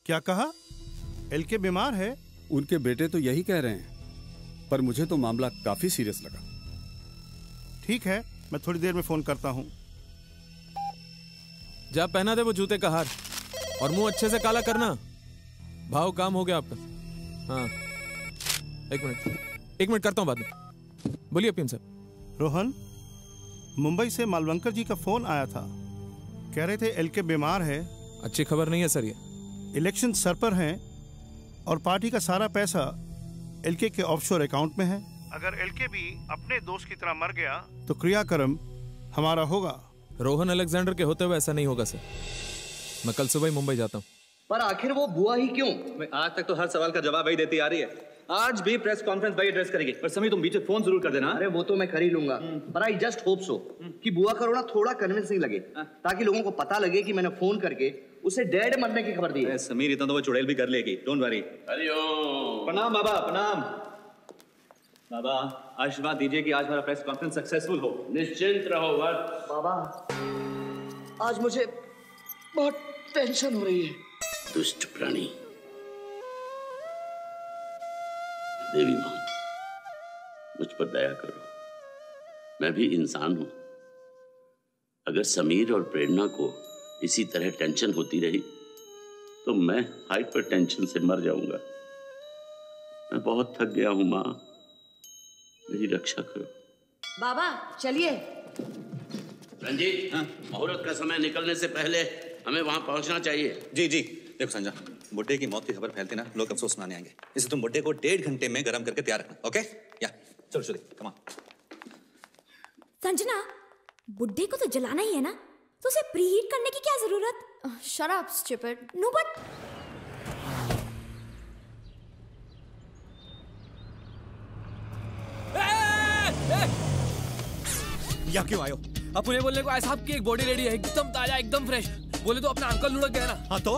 क्या कहा? एलके बीमार है? उनके बेटे तो यही कह रहे हैं, पर मुझे तो मामला काफी सीरियस लगा। ठीक है, मैं थोड़ी देर में फोन करता हूँ। जा पहना दे वो जूते का हार और मुंह अच्छे से काला करना। भाव काम हो गया आपका। हाँ, एक मिनट करता हूँ बाद में। बोलिए पीएम साहब। रोहन, मुंबई से मालवंकर जी का फोन आया था। कह रहे थे एलके बीमार है। अच्छी खबर नहीं है सर। ये इलेक्शन सर पर हैं और पार्टी का सारा पैसा एलके के ऑफशोर अकाउंट में है। अगर एलके भी अपने दोस्त की तरह मर गया तो क्रियाक्रम हमारा होगा। रोहन अलेक्जेंडर के होते हुए ऐसा नहीं होगा सर। मैं कल सुबह ही मुंबई जाता हूँ। पर आखिर वो बुआ ही क्यों? आज तक तो हर सवाल का जवाब वही देती आ रही है। आज भी प्रेस कॉन्फ्रेंस वही एड्रेस करेगी। पर समीर तुम बीच में फोन जरूर कर देना। अरे वो तो मैं कर ही लूंगा, पर आई जस्ट होप सो कि बुआ का रोना थोड़ा कन्विंसिंग लगे, ताकि लोगों को पता लगे कि मैंने फोन करके उसे डेड मरने की खबर दी है। समीर इतना तो वो चुड़ैल भी कर लेगी, डोंट वरी। प्रणाम बाबा, प्रणाम बाबा। आशीर्वाद दीजिए कि आज हमारा प्रेस कॉन्फ्रेंस सक्सेसफुल हो। निश्चिंत रहो वत्स। बाबा, आज मुझे बहुत टेंशन हो रही है। दुष्ट प्राणी, देवी मां, मुझ पर दया करो। मैं भी इंसान हूं। अगर समीर और प्रेरणा को इसी तरह टेंशन होती रही तो मैं हाइपर टेंशन से मर जाऊंगा। मैं बहुत थक गया हूं मां, मेरी रक्षा करो। बाबा चलिए। रंजीत, मुहूर्त का समय निकलने से पहले हमें वहां पहुंचना चाहिए। जी जी। देखो संजय, बुड्ढे की मौत की खबर फैलती ना, लोग अफसोस मनाने आएंगे, इसलिए तुम बुड्ढे को 1.5 घंटे में गर्म करके तैयार रखना। ओके? या चलो चलो, कम ऑन। संजना, बुड्ढे को तो जलाना ही है ना, तो उसे प्रीहीट करने की क्या जरूरत? Shut up stupid. No but या क्यों आयो? अब उन्हें बोलने को आया साहब की एक बॉडी रेडी है, एकदम ताजा, एकदम फ्रेश। बोले तो अपना अंकल लुढ़क गया ना। हाँ तो?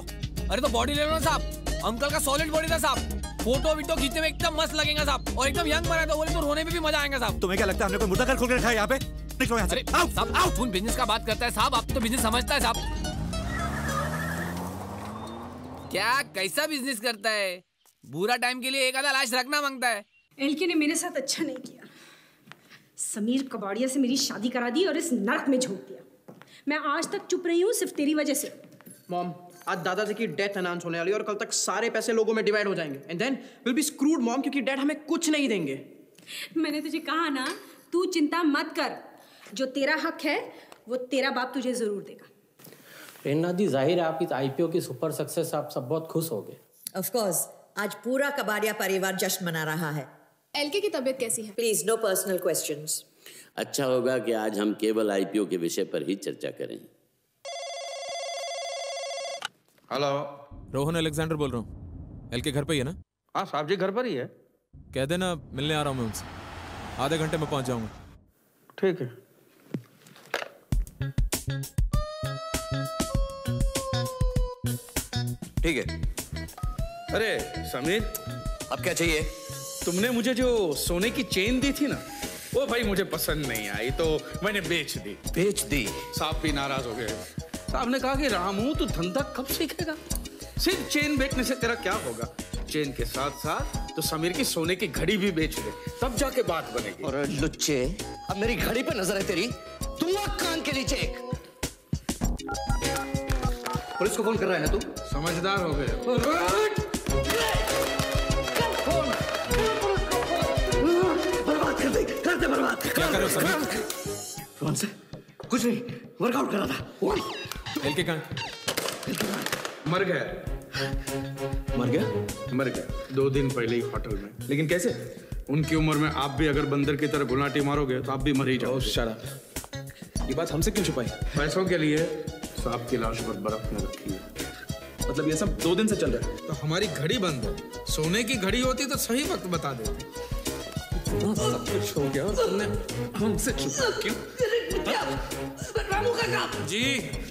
अरे तो बॉडी ले लो ना साहब, अंकल का सॉलिड बॉडी था साहब, फोटो वीटो खींचने में एकदम मस्त लगेगा साहब, और एकदम यंग बना तो बोले तो रोने में भी मजा आएगा साहब। तुम्हें क्या लगता है हमने कोई मुर्दा घर खोल के रखा है यहाँ पे? निकलो यहाँ से। अरे साहब, आउट। कौन बिजनेस का बात करता है साहब? आप तो बिजनेस समझता है साहब। क्या कैसा बिजनेस करता है? बुरा टाइम के लिए एक आधा लाश रखना मांगता है। एलके ने मेरे साथ अच्छा नहीं किया। समीर कबाड़िया से मेरी शादी करा दी और इस नरक में झोंक दिया। मैं आज तक चुप रही हूँ सिर्फ तेरी वजह से। मॉम, आज दादाजी की डेथ अनाउंस होने वाली है और कल तक सारे पैसे लोगों में डिवाइड हो जाएंगे, and then will be screwed mom, क्योंकि डैड हमें कुछ नहीं देंगे। मैंने तुझे कहा ना, तू चिंता मत कर, जो तेरा हक है वो तेरा बाप तुझे जरूर देगा। प्रेरणा दी, जाहिर है आप इस आईपीओ की सुपर सक्सेस आप सब बहुत खुश हो गए। ऑफ कोर्स, आज पूरा कबाड़िया परिवार जश्न मना रहा है। एलके की तबीयत कैसी है? Please no personal questions. अच्छा होगा कि आज हम केवल आईपीओ के विषय पर ही चर्चा करें। हेलो, रोहन अलेक्जेंडर बोल रहा हूँ। एलके घर पे ही है ना? हाँ साहब जी, घर पर ही है। कह देना मिलने आ रहा हूँ मैं उनसे, आधे घंटे में पहुंच जाऊंगा। ठीक है। ठीक है। अरे समीर, अब क्या चाहिए? तुमने मुझे जो सोने की चेन दी थी ना, वो भाई मुझे पसंद नहीं आई तो मैंने बेच दी। बेच दी? साहब भी नाराज हो गए। साहब ने कहा कि रामू तू धंधा कब सीखेगा, सिर्फ चेन बेचने से तेरा क्या होगा। चेन के साथ साथ तो समीर की सोने की घड़ी भी बेच दे, तब जाके बात बनेगी। और लुच्चे, अब मेरी घड़ी पे नजर है तेरी, तू कान के नीचे एक। पुलिस को फोन कर रहा है ना तू? समझदार हो गए। बर्बाद कर दे, बर्बाद। क्या कर रहे हो समीर? कौन से? कुछ नहीं, वर्कआउट कर रहा था। एलके कहाँ? मर गया। मर गया? मर गया 2 दिन पहले ही होटल में। लेकिन कैसे? उनकी उम्र में आप भी अगर बंदर की तरह गुलाटी मारोगे तो आप भी मर ही जाओगे। शराब, ये बात हमसे क्यों छुपाई? पैसों के लिए साहब की लाश पर बर्फ में रखी है। मतलब ये सब 2 दिन से चल रहा है? तो हमारी घड़ी बंद है, सोने की घड़ी होती तो सही वक्त बता देती। सब कुछ हो गया और तुमने हमसे छुपा क्यों? रामू काका जी,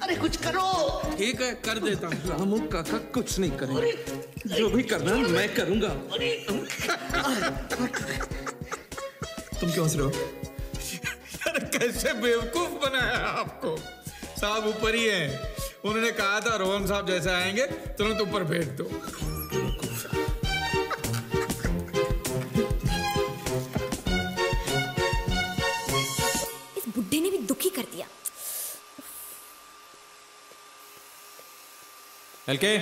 अरे कुछ करो। ठीक है, कर देता हूँ। रामू काका कुछ नहीं करेंगे, जो भी करना है मैं करूंगा। तुम क्यों हंस रहे हो? अरे कैसे बेवकूफ बनाया आपको। साहब ऊपर ही है, उन्होंने कहा था रोहन साहब जैसे आएंगे तुरंत ऊपर भेज दो। इस बुड्ढे ने भी दुखी कर दिया। एलके,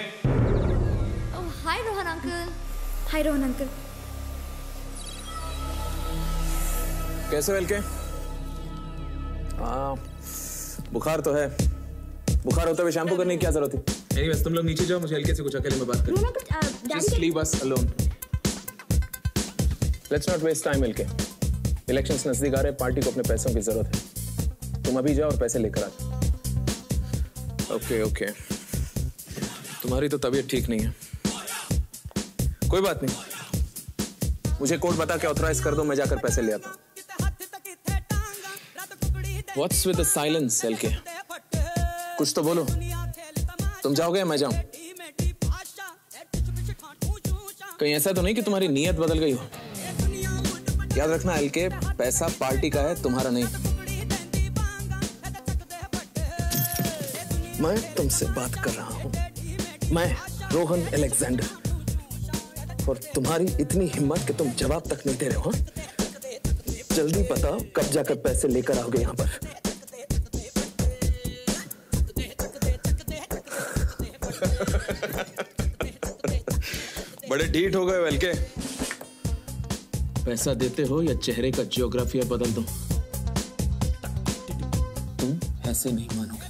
हाय रोहन अंकल। हाय रोहन अंकल। कैसे हो एलके? बुखार तो है, बुखार होते हुए शैम्पू करने की क्या जरूरत थी? एनीवेज तुम लोग नीचे जाओ, मुझे एलके से कुछ अकेले में बात करनी है। Just leave us alone. Let's not waste time, LK. Elections नजदीक आ रहे, पार्टी को अपने पैसों की जरूरत है। तुम अभी जाओ और पैसे लेकर आ। ओके, तुम्हारी तो तबीयत ठीक नहीं है, कोई बात नहीं, मुझे कोड बता के ऑथराइज कर दो, मैं जाकर पैसे ले आता हूँ। What's with the silence, LK? कुछ तो बोलो। तुम जाओगे या मैं जाऊं? कहीं ऐसा तो नहीं कि तुम्हारी नीयत बदल गई हो? याद रखना एलके, पैसा पार्टी का है, तुम्हारा नहीं। मैं तुमसे बात कर रहा हूं, मैं रोहन अलेक्जेंडर, और तुम्हारी इतनी हिम्मत कि तुम जवाब तक नहीं दे रहे हो। जल्दी बताओ कब जाकर पैसे लेकर आओगे यहां पर? बड़े ढीठ हो गए एलके। पैसा देते हो या चेहरे का जियोग्राफिया बदल दो? तुम ऐसे नहीं मानोगे।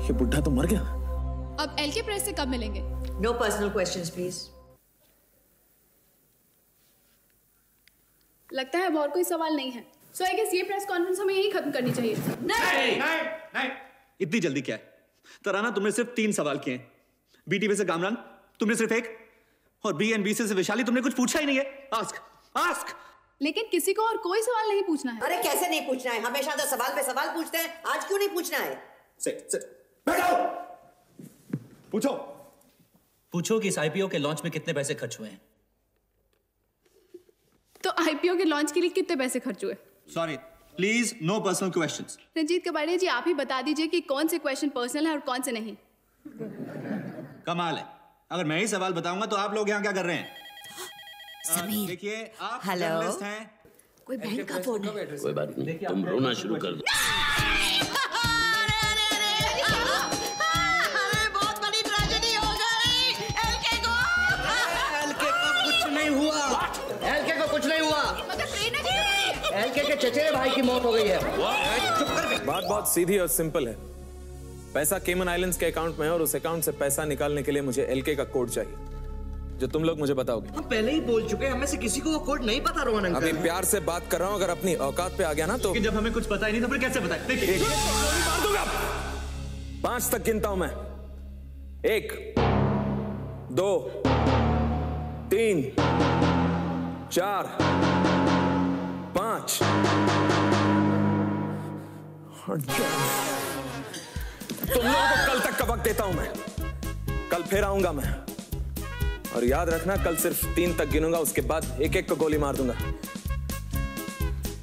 ये बुढ़ा तो मर गया। अब एलके प्रेस से कब मिलेंगे? No personal questions please. लगता है अब और कोई सवाल नहीं है। सो आई गेस ये प्रेस कॉन्फ्रेंस हमें यही खत्म करनी चाहिए। नहीं, इतनी जल्दी क्या है? तराना, तुमने सिर्फ 3 सवाल किए। बीटीवी से कामरान तुमने सिर्फ 1, और बीएनबी से वैशाली तुमने कुछ पूछा ही नहीं है। आस्क। लेकिन किसी को और कोई सवाल नहीं पूछना है। अरे कैसे नहीं पूछना है? हमेशा तो सवाल पे सवाल पूछते हैं, आज क्यों नहीं पूछना है? बैठो। पूछो कि इस आईपीओ के लॉन्च में कितने पैसे खर्च हुए हैं। तो आईपीओ के लॉन्च के लिए कितने पैसे खर्च हुए? Sorry, please no personal questions. Ranjeet Kabadia ji, आप ही बता दीजिए कि कौन से क्वेश्चन पर्सनल है और कौन से नहीं। कमाल है, अगर मैं ही सवाल बताऊंगा तो आप लोग यहाँ क्या कर रहे हैं? समीर, देखिए, आप हेलो, जर्नलिस्ट हैं। कोई बहन का फोन है। कोई बात नहीं, तुम रोना शुरू कर दो। बहुत बड़ी ट्रेजेडी हो गई। एलके को कुछ नहीं हुआ। एलके को कुछ नहीं हुआ। एलके के चचेरे भाई की मौत हो गई है। बात बहुत सीधी और सिंपल है। पैसा केमन आइलैंड्स के अकाउंट में है और उस अकाउंट से पैसा निकालने के लिए मुझे एलके का कोड चाहिए, जो तुम लोग मुझे बताओगे। हम पहले ही बोल चुके हैं, हमें से किसी को वो कोड नहीं पता। रोहन अंकल, अभी प्यार से बात कर रहा हूँ, अगर अपनी औकात पे आ गया ना तो जब हमें कुछ पता ही नहीं तो फिर कैसे बताएं? देखिए, 5 तक गिनता हूं मैं। 1, 2, 3, 4, 5। तुम लोगों को कल तक का वक्त देता हूं मैं। कल फिर आऊंगा मैं, और याद रखना कल सिर्फ 3 तक गिनूंगा, उसके बाद एक-एक को गोली मार दूंगा।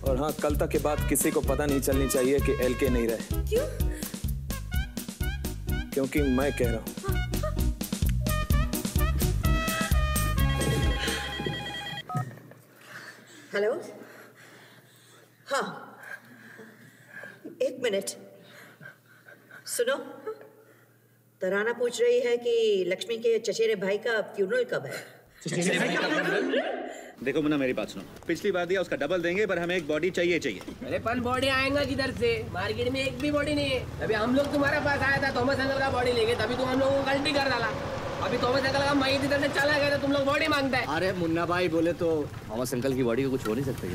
और हाँ, कल तक के बाद किसी को पता नहीं चलनी चाहिए कि एलके नहीं रहे। क्यों? क्योंकि मैं कह रहा हूं। हेलो, हाँ, 1 मिनट सुनो। तराना पूछ रही है कि लक्ष्मी के चचेरे भाई का फ्यूनरल कब है? देखो मुन्ना, मेरी बात सुनो। पिछली बार दिया उसका डबल देंगे, पर हमें एक बॉडी चाहिए। अरे पर बॉडी आएगा किधर से? मार्केट में एक भी बॉडी नहीं है। अभी हम लोग तुम्हारे पास आया था, थॉमस अंकल का बॉडी लेके, तभी तुम हम लोगों को गलती कर डाला। अभी थॉमस अंकल का मई इधर से चला गया तो तुम लोग बॉडी मांगता है। अरे मुन्ना भाई बोले तो थॉमस अंकल की बॉडी को कुछ हो नहीं सकता।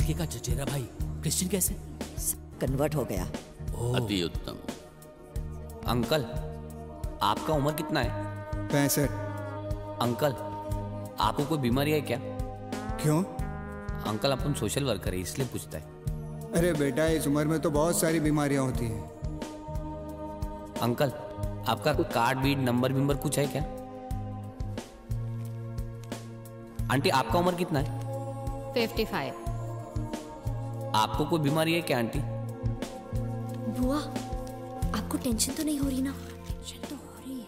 जी का चचेरा भाई क्रिश्चियन कैसे कन्वर्ट हो गया? अति उत्तम। अंकल, आपका उम्र कितना है? 65। अंकल, आपको कोई बीमारी है क्या? क्यों? अंकल, अपन सोशल वर्कर है इसलिए पूछता है। अरे बेटा, इस उम्र में तो बहुत सारी बीमारियां होती हैं। अंकल, आपका कार्ड बीट नंबर विंबर कुछ है क्या? आंटी, आपका उम्र कितना है? 55। आपको कोई बीमारी है क्या आंटी? बुआ, आपको टेंशन तो नहीं हो रही ना? टेंशन तो हो रही है।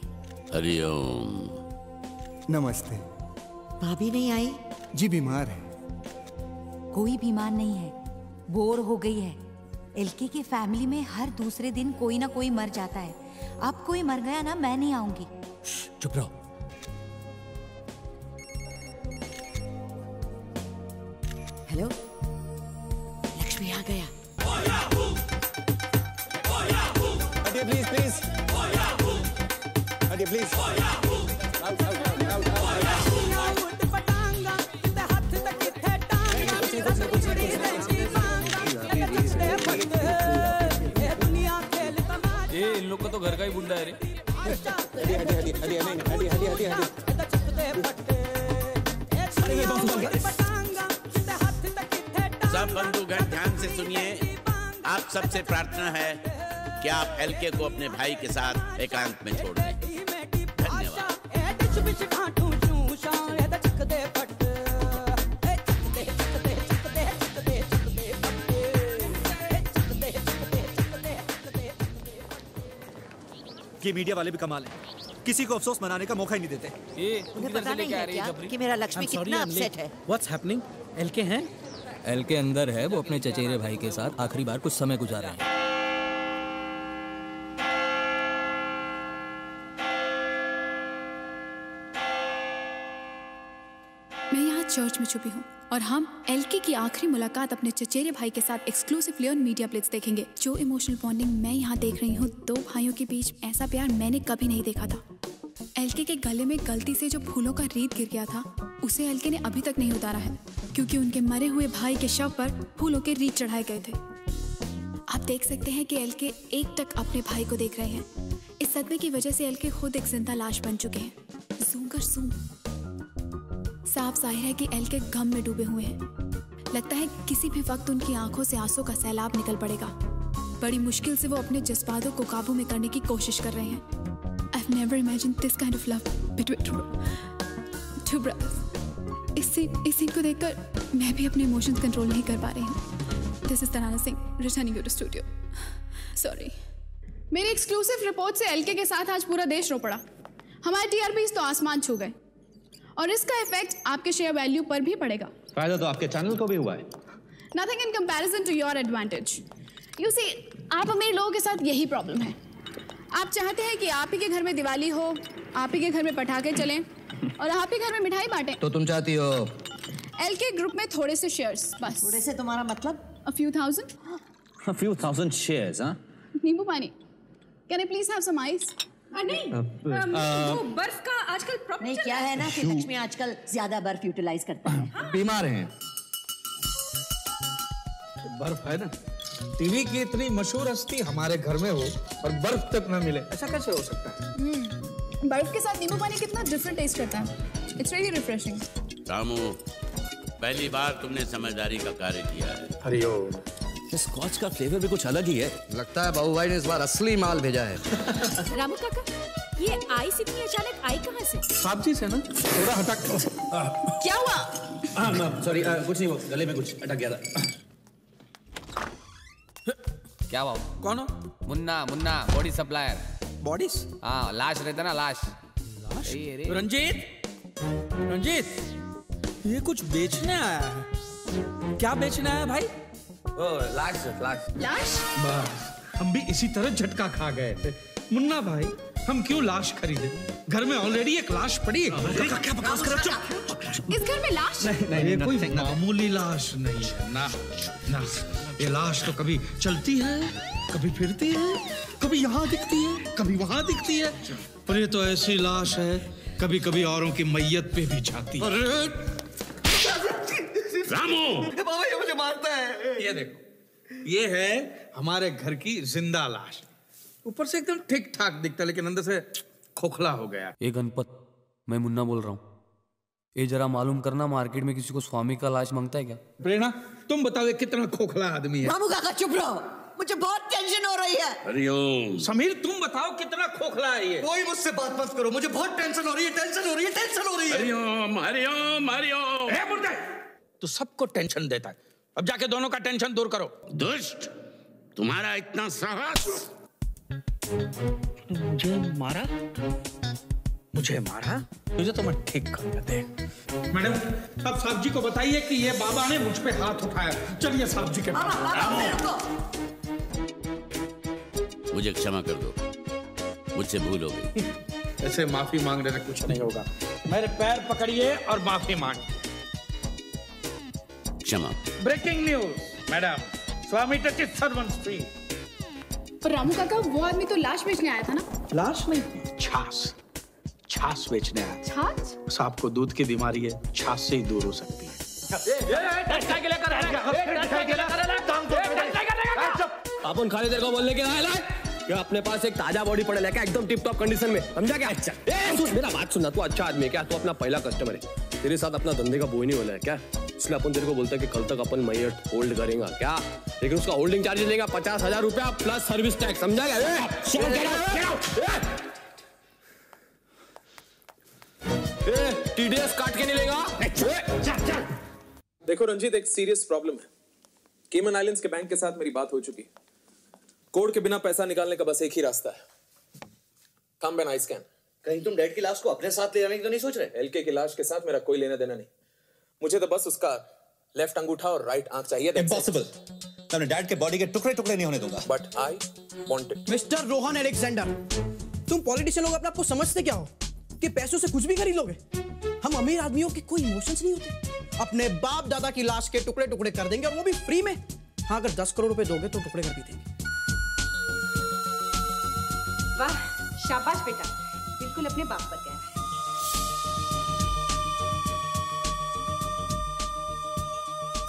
हरिओम। नमस्ते। भाभी नहीं आई? जी बीमार है। कोई बीमार नहीं है, बोर हो गई है। एलके के फैमिली में हर दूसरे दिन कोई ना कोई मर जाता है। अब कोई मर गया ना, मैं नहीं आऊंगी। चुप रहो। हेलो, लक्ष्मी आ गया। हटिए प्लीज प्लीज, हटिए प्लीज। ये इन लोग का तो घर का ही बुंदा है रे। सब बंधुगण ध्यान से सुनिए। आप सबसे प्रार्थना है कि आप एलके को अपने भाई के साथ एकांत में छोड़ दें। धन्यवाद। ये मीडिया वाले भी कमाल हैं, किसी को अफसोस मनाने का मौका ही नहीं देते। उन्हें पता नहीं है क्या कि मेरा लक्ष्मी कितना अपसेट है। What's happening? एलके हैं? एलके अंदर है, वो अपने चचेरे भाई के साथ आखिरी बार कुछ समय गुजारा है। मैं यहाँ चर्च में छुपी हूँ और हम एलके की आखिरी मुलाकात अपने चचेरे भाई के साथ एक्सक्लूसिवली ऑन मीडिया प्लेट्स देखेंगे। जो इमोशनल बॉन्डिंग मैं यहाँ देख रही हूँ, दो भाइयों के बीच ऐसा प्यार मैंने कभी नहीं देखा था। एलके के गले में गलती से जो फूलों का रीत गिर गया था, उसे एलके ने अभी तक नहीं उतारा है, क्योंकि उनके मरे हुए भाई के शव पर फूलों के रीत चढ़ाए गए थे। आप देख सकते हैं कि एलके एकटक अपने भाई को देख रहे हैं। इस सदमे की वजह से एलके खुद एक जिंदा लाश बन चुके हैं। ज़ूम कर ज़ूम। साफ जाहिर है कि एलके गम में डूबे हुए हैं। लगता है किसी भी वक्त उनकी आंखों से आंसू का सैलाब निकल पड़ेगा। बड़ी मुश्किल से वो अपने जज्बातों को काबू में करने की कोशिश कर रहे हैं। I've never imagined this kind of love between two brothers. इस सीन को देखकर मैं भी अपने इमोशंस कंट्रोल नहीं कर पा रही हूँ। This is Tarana Singh, returning you to studio. Sorry. मेरी एक्सक्लूसिव रिपोर्ट से एलके के साथ आज पूरा देश रो पड़ा। हमारे टीआरपीज़ तो आसमान छू गए और इसका इफेक्ट आपके शेयर वैल्यू पर भी पड़ेगा। फायदा तो आपके चैनल को भी हुआ है। Nothing in comparison to your advantage. You see, आप अमीर लोगों के साथ यही प्रॉब्लम है। आप चाहते हैं कि आप ही के घर में दिवाली हो, आप ही के घर में पटाखे चलें और आप ही घर में मिठाई बांटें। तो तुम चाहती हो एलके ग्रुप में थोड़े से शेयर्स बस। थोड़े से तुम्हारा मतलब? A few thousand. A few thousand shares, हाँ? नींबू पानी। Can I please have some ice? नहीं, वो बर्फ का आजकल प्रॉब्लम नहीं, क्या है ना कि लक्ष्मी आजकल ज्यादा बर्फ यूटिलाइज करता है। बीमार हैं। बर्फ है ना, टीवी की इतनी मशहूर हस्ती हमारे घर में हो और बर्फ तक न मिले, ऐसा कैसे हो सकता है? बर्फ के साथ नींबू पानी कितना डिफरेंट टेस्ट करता है। It's really refreshing. रामू, पहली बार तुमने समझदारी का कार्य किया है। हरिओम। इस स्कॉच का फ्लेवर भी कुछ अलग ही है। लगता है बाबू भाई ने इस बार असली माल भेजा है। रामू काका, ये आइस इतनी अचानक आई कहाँ से? सब्जी से ना, थोड़ा हटक। क्या हुआ? सॉरी, कुछ नहीं, वो गले में कुछ अटक गया था। क्या बाबू? कौन हो? Munna, Munna body supplier. Bodies? हाँ, लाश रहता ना, लाश। रंजीत, रंजीत, ये कुछ बेचने आया है। क्या बेचने आया भाई? लाश, लाश। लाश? बस हम भी इसी तरह झटका खा गए थे। मुन्ना भाई, हम क्यों लाश खरीदे? घर में ऑलरेडी एक लाश पड़ी है। क्या बकवास कर रहे हो? इस घर में लाश? नहीं, ये कोई मामूली लाश नहीं है ना, ना। ये लाश तो कभी चलती है, कभी फिरती है, कभी यहाँ दिखती है, कभी वहाँ दिखती है, और ये तो ऐसी लाश है कभी कभी औरों की मैयत पे भी जाती है। रामू, बाबा ये मुझे मारता है। ये देखो, ये है हमारे घर की जिंदा लाश। ऊपर से एकदम ठीक ठाक दिखता है, लेकिन अंदर से खोखला हो गया। ये गणपत, मैं मुन्ना बोल रहा हूँ। ये जरा मालूम करना, मार्केट में किसी को स्वामी का लाश मांगता है क्या? प्रेरणा, तुम बताओ ये कितना खोखला आदमी है। बाबू काका चुप रहो, मुझे बहुत टेंशन हो रही है। हरिओम। समीर, तुम बताओ कितना खोखला है ये। कोई मुझसे बात मत करो, मुझे बहुत टेंशन हो रही है, टेंशन हो रही है, टेंशन हो रही है। हरिओम, हरिओम, हरिओम। ए मुर्दे, तू सबको टेंशन देता है। अब जाके दोनों का टेंशन दूर करो। दुष्ट, तुम्हारा इतना साहस। मुझे मारा? मुझे मारा? तुझे तो मैं ठीक कर दे। मैडम, अब साहब जी को बताइए कि ये बाबा ने मुझ पे हाथ उठाया। चलिए साहब जी के पास। मुझे क्षमा कर दो, मुझसे भूल हो गई। ऐसे माफी मांगने से कुछ नहीं होगा। मेरे पैर पकड़िए और माफी मांग। क्षमा। Breaking news madam, Swami touch is servants free. पर रामू काका, वो आदमी तो लाश बेचने आया था ना? लाश नहीं, छाछ बेचने आया। छाछ? साहब को दूध की बीमारी है, छाछ से ही दूर हो सकती है। अपन खाली देर को बोलने के आया क्या? अपने पास एक ताजा बॉडी पड़े लेके एकदम टिप टॉप कंडीशन में, समझा क्या? सुन मेरा बात सुनना, तू अच्छा आदमी है क्या? तू अपना पहला कस्टमर है, तेरे साथ अपना धंधे का बोझ नहीं होना है क्या? इसलिए अपन तेरे को बोलते हैं कि कल तक अपन मैयट होल्ड करेंगे क्या, लेकिन उसका होल्डिंग चार्ज लेगा 50,000 रुपया प्लस सर्विस टैक्स, समझा क्या? TDS काट के नहीं लेगा। देखो रंजीत, एक सीरियस प्रॉब्लम है। केमन आइलैंड्स के बैंक के साथ मेरी बात हो चुकी है। कोड के बिना पैसा निकालने का बस एक ही रास्ता है, थंब एंड आई स्कैन। कहीं तुम डैड की लाश को अपने साथ ले जाने की तो नहीं सोच रहे? एलके की लाश के साथ मेरा कोई लेना देना नहीं, मुझे तो बस उसका लेफ्ट अंगूठा और राइट आंख चाहिए। इम्पॉसिबल, मैं अपने डैड के बॉडी के टुकड़े टुकड़े नहीं होने दूंगा। But I want it. Mister Rohan Alexander, तुम पॉलिटिशियन लोग अपने आप को समझते क्या हो कि पैसों से कुछ भी खरीद लोगे? हम अमीर आदमियों के कोई इमोशंस नहीं होते। अपने बाप दादा की लाश के टुकड़े टुकड़े कर देंगे, और वो भी फ्री में। हाँ, अगर 10 करोड़ रुपए दोगे तो टुकड़े कर भी देंगे। वाह, शाबाश बेटा, बिल्कुल अपने बाप पर गया है।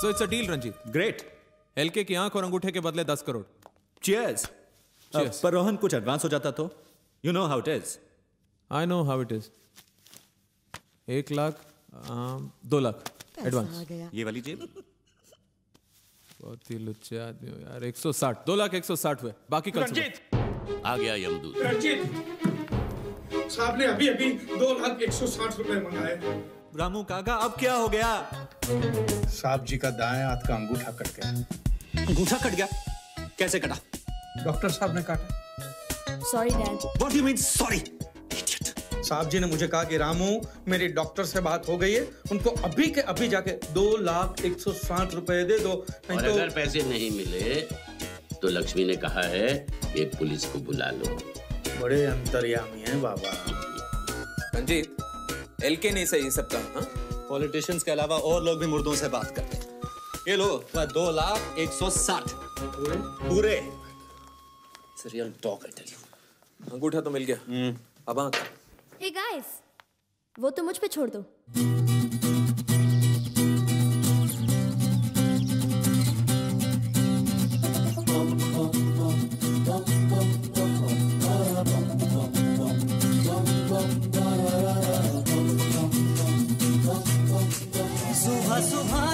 So it's a deal, Ranjit. Great। LK की आंख और अंगूठे के बदले 10 करोड़। Cheers। पर रोहन कुछ एडवांस हो जाता तो? You know how it is। I know how it is। 1 lakh 2 lakh advance. ये वाली जेब। बहुत ही लुच्चे आदमी हो यार। 160, 2 लाख 160 हुए, बाकी कल सुबह। आ गया यमदूत। रंजीत साहब ने अभी 2,160 रुपए मंगाए। रामू काका, अब क्या हो गया? साहब जी का दाएं हाथ का अंगूठा कट गया। अंगूठा कट गया? कैसे कटा? डॉक्टर साहब ने काटा। Sorry dad. What do you mean sorry? साहब जी ने मुझे कहा कि रामू, मेरी डॉक्टर से बात हो गई है, उनको अभी के अभी जाके 2,160 रुपए दे दो, नहीं और तो। अगर पैसे नहीं मिले तो लक्ष्मी ने कहा है कि पुलिस को बुला लो। बड़े अंतर्यामी हैं बाबा। रंजीत, एलके नहीं सही सब काम। पॉलिटिशियंस के अलावा और लोग भी मुर्दों से बात करते हैं। ये लो 2,160 पूरे। Real dog I tell you. अंगूठा तो मिल गया, अब आंख। हे गाइस, वो तो मुझ पे छोड़ दो। सुबह सुबह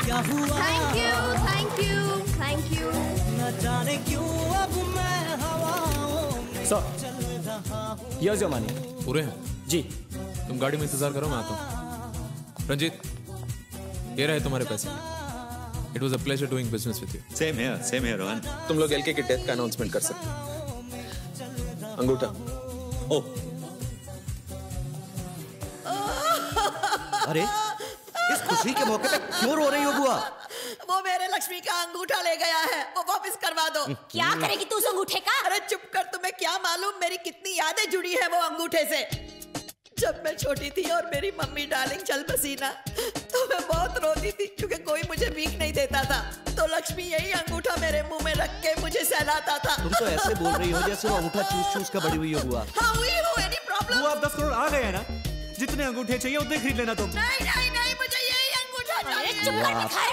क्या हुआ? Thank you, thank you, thank you. न जाने क्यों अब मैं हवाओं में चल रहा हूँ। Here's your money। पूरे हैं जी। तुम गाड़ी में इंतजार करो, मैं आता हूँ। रंजीत, ये रहे तुम्हारे पैसे। It was a pleasure doing business with you। Same here, Rohan. तुम लोग एलके की डेथ का अनाउंसमेंट कर सकते हो। अंगूठा। ओह, अरे इस खुशी के मौके पे क्यों रो रही हो बुआ? वो मेरे लक्ष्मी का अंगूठा ले गया है, वो वापस करवा दो। क्या करेगी तू उस अंगूठे का? अरे चुप कर, तुम्हें क्या मालूम मेरी कितनी यादें जुड़ी है वो अंगूठे से। जब मैं छोटी थी और मेरी मम्मी डार्लिंग चल बसी ना, तो मैं बहुत रोती थी क्योंकि कोई मुझे भीख नहीं देता था। तो लक्ष्मी यही अंगूठा मेरे मुंह में रख के मुझे सहलाता था। तुम तो ऐसे बोल रही हो जैसे वो अंगूठा चूस चूस कर बड़ी हुई हो बुआ। हाँ हुई हो, एनी प्रॉब्लम? वो आप 10 करोड़ आ गए हैं ना, जितने अंगूठे चाहिए उतने खरीद लेना तुम। नहीं नहीं नहीं, मुझे यही अंगूठा चाहिए। चुप कर दिखाए।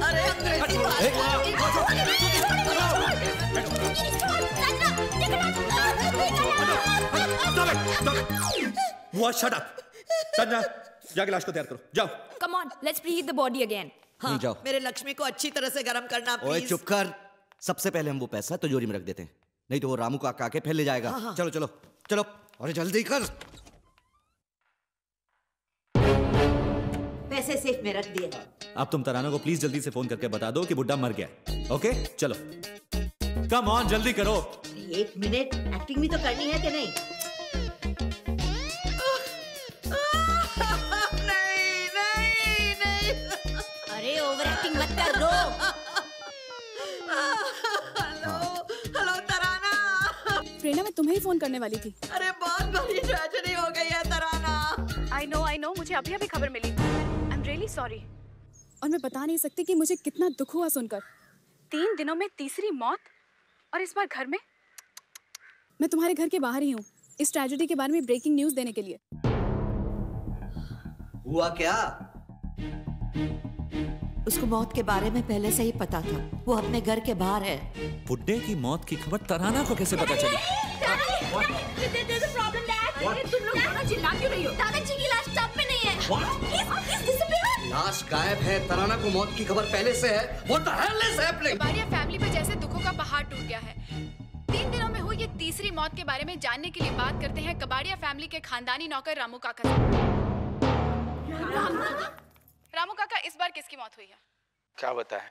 अरे अंग्रेजी वो शट अप। संजना, जाके लाश को तैयार करो, जाओ। Come on, let's preheat the body again. हाँ, जाओ। मेरे लक्ष्मी को अच्छी तरह से गरम करना ओए प्लीज। चुप कर। सबसे पहले हम वो पैसा तिजोरी में रख देते हैं, नहीं तो वो रामू काका के फैल ले जाएगा। हाँ, हाँ। चलो चलो चलो, अरे जल्दी कर। पैसे सेफ में रख दिए। अब तुम तराना को प्लीज जल्दी से फोन करके बता दो कि बुड्ढा मर गया। ओके, चलो कम ऑन, जल्दी करो। 1 मिनट, एक्टिंग भी तो करनी है कि नहीं? नहीं नहीं नहीं। अरे ओवर एक्टिंग मत कर, रो। हेलो तराना। प्रेरणा, मैं तुम्हें ही फोन करने वाली थी। अरे बहुत बड़ी ट्रेजेडी हो गई है तराना। I know, मुझे अभी अभी खबर मिली। I'm really sorry. और मैं बता नहीं सकती कि मुझे कितना दुख हुआ सुनकर। 3 दिनों में तीसरी मौत, और इस बार घर में। मैं तुम्हारे घर के बाहर ही हूँ इस ट्रेजेडी के बारे में ब्रेकिंग न्यूज देने के लिए। हुआ क्या? उसको मौत के बारे में पहले से ही पता था। वो अपने घर के बाहर है। बुड्ढे की मौत की खबर तराना को कैसे पता चली? तुम लोग दोनों चिल्ला क्यों रही हो? दादाजी की लाश टब में नहीं है। लाश गायब है। तराना को मौत की खबर पहले से है। What the hell is happening? Kabadia family पर जैसे दुखों का पहाड़ टूट गया है। 3 दिनों में हुई ये तीसरी मौत के बारे में जानने के लिए बात करते हैं कबाड़िया फैमिली के खानदानी नौकर रामू काका से। रामू काका, इस बार किसकी मौत हुई है? क्या बताएं?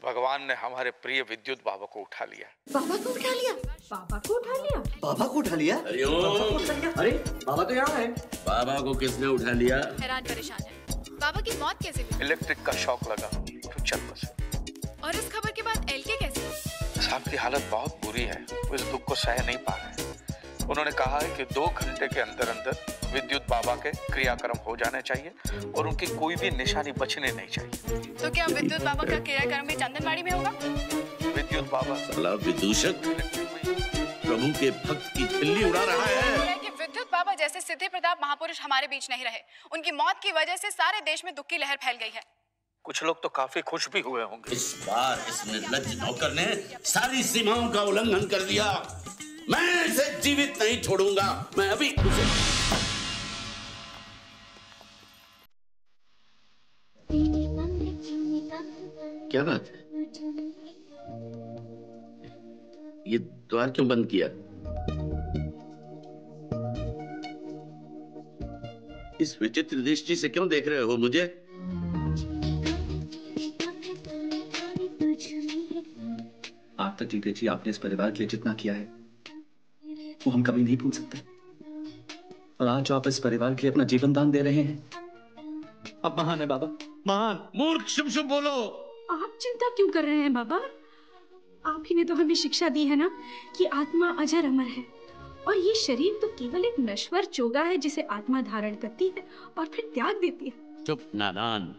भगवान ने हमारे प्रिय विद्युत बाबा को उठा लिया। बाबा को उठा लिया? बाबा को उठा लिया? बाबा को उठा लिया? अरे बाबा तो यहाँ है। बाबा को किसने उठा लिया? हैरान परेशान है। बाबा की मौत कैसे हुई? इलेक्ट्रिक का शॉक लगा, फ्रैक्चर बस। और इस खबर के बाद एलके कैसे? साहब की हालत बहुत बुरी है। वो इस दुख को सह नहीं पा रहे। उन्होंने कहा है कि 2 घंटे के अंदर अंदर विद्युत बाबा के क्रियाक्रम हो जाने चाहिए और उनकी कोई भी निशानी बचने नहीं चाहिए। तो क्या विद्युत बाबा का क्रियाक्रम भी चंदनबाड़ी में होगा? विद्युत बाबा साला विदूषक प्रभु के भक्त की खिल्ली उड़ा रहा है। कि विद्युत बाबा जैसे सिद्धि प्रताप महापुरुष हमारे बीच नहीं रहे। उनकी मौत की वजह से सारे देश में दुख की लहर फैल गई है। कुछ लोग तो काफी खुश भी हुए होंगे। इस बार इस निर्लज्ज नौकर ने सारी सीमाओं का उल्लंघन कर दिया। मैं इसे जीवित नहीं छोड़ूंगा। मैं अभी उसे क्या बात है? ये द्वार क्यों बंद किया? इस विचित्र दृष्टि से क्यों देख रहे हो मुझे? आप तक जीते जी आपने इस परिवार के लिए जितना किया है वो हम कभी नहीं भूल सकते। और आज जो आप इस परिवार के लिए अपना जीवन दान दे रहे हैं, आप महान है बाबा, महान। मूर्ख, शुभ शुभ बोलो। आप चिंता क्यों कर रहे हैं बाबा? आप ही ने तो हमें शिक्षा दी है ना कि आत्मा अजर अमर है और ये शरीर तो केवल एक नश्वर चोगा है जिसे आत्मा धारण करती है और फिर त्याग देती है। चुप नादान।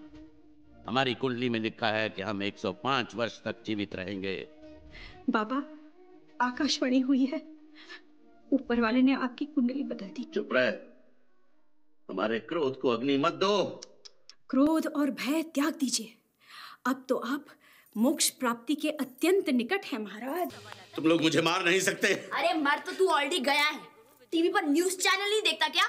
हमारी कुंडली में लिखा है कि हम 105 वर्ष तक जीवित रहेंगे। बाबा, आकाशवाणी हुई है। ऊपर वाले ने आपकी कुंडली बदल दी। चुप रहे। हमारे क्रोध को अग्नि मत दो। क्रोध और भय त्याग दीजिए। अब तो आप मोक्ष प्राप्ति के अत्यंत निकट हैं महाराज। तुम लोग मुझे मार नहीं सकते। अरे मर तो तू ऑलरेडी गया है। टीवी पर न्यूज़ चैनल नहीं देखता क्या?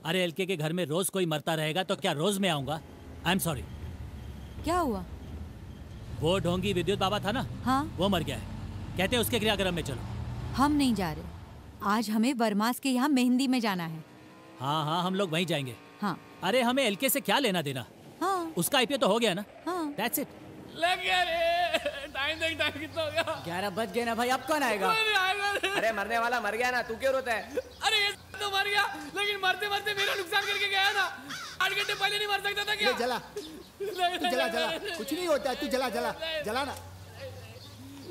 अरे एलके के घर में रोज कोई मरता रहेगा तो क्या रोज मैं आऊंगा? I am sorry. क्या हुआ? वो ढोंगी विद्युत बाबा था ना, हाँ? वो मर गया है। कहते हैं उसके क्रियाक्रम में चलो। हम नहीं जा रहे। आज हमें वर्मास के यहाँ मेहंदी में जाना है। हाँ हाँ, हम लोग वहीं जाएंगे। हाँ। अरे हमें एलके से क्या लेना देना? हाँ। उसका आईपीओ तो हो गया ना। हाँ। That's it। लग गया रे। टाइम देख, टाइम कितना हो गया? 11 बज गए ना भाई, अब कौन आएगा? अरे मरने वाला मर गया ना, तू क्यों रोता है? अरे ये तो मर गया, लेकिन मरते मरते मेरा नुकसान करके गया ना। 8 घंटे पहले नहीं मर सकता था क्या? जला जला, कुछ नहीं होता है, तू जला जला जला ना,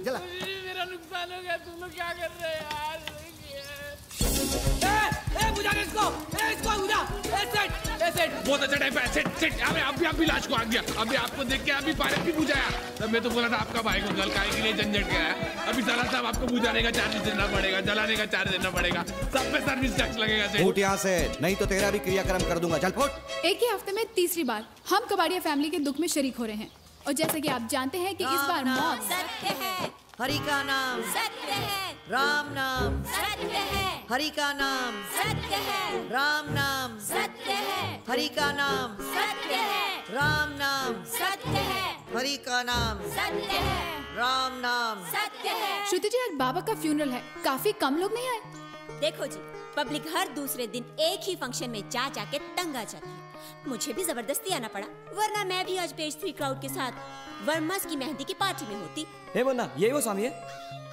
जला। मेरा नुकसान हो गया, तुम लोग क्या कर रहे हैं यार? बुझा दे इसको, इसको बुझा। सेट, बहुत अच्छा टाइम है। सेट, अभी लाश को आ गया। अभी आपको देख के अभी पायलट भी बुझाया। तब मैं तो बोला था आपका भाई को गल काहे के लिए झंझट गया है। अभी साला साहब आपको बुझाने का चार्ज देना पड़ेगा, जलाने का चार्ज देना पड़ेगा, सब पे सर्विस टैक्स लगेगा। फुट यहाँ से, नहीं तो तेरा भी क्रियाक्रम कर दूंगा। चल फुट। एक ही हफ्ते में तीसरी बार हम कबाड़िया फैमिली के दुख में शरीक हो रहे हैं। और जैसा कि आप जानते हैं कि इस बार मौत सत्य है, हरि का नाम सत्य है, राम नाम सत्य है, हरि का नाम सत्य है, राम नाम सत्य है, हरि का नाम सत्य है, राम नाम सत्य है, हरि का नाम सत्य है, राम नाम सत्य है। श्रुति जी, आज बाबा का फ्यूनरल है, काफी कम लोग नहीं आए। देखो जी, पब्लिक हर दूसरे दिन एक ही फंक्शन में जा जाके तंग आ जाती है। मुझे भी जबरदस्ती आना पड़ा, वरना मैं भी आज पेज 3 क्राउड के साथ वर्मास की मेहंदी की पार्टी में होती। हे मुन्ना, ये वो स्वामी है?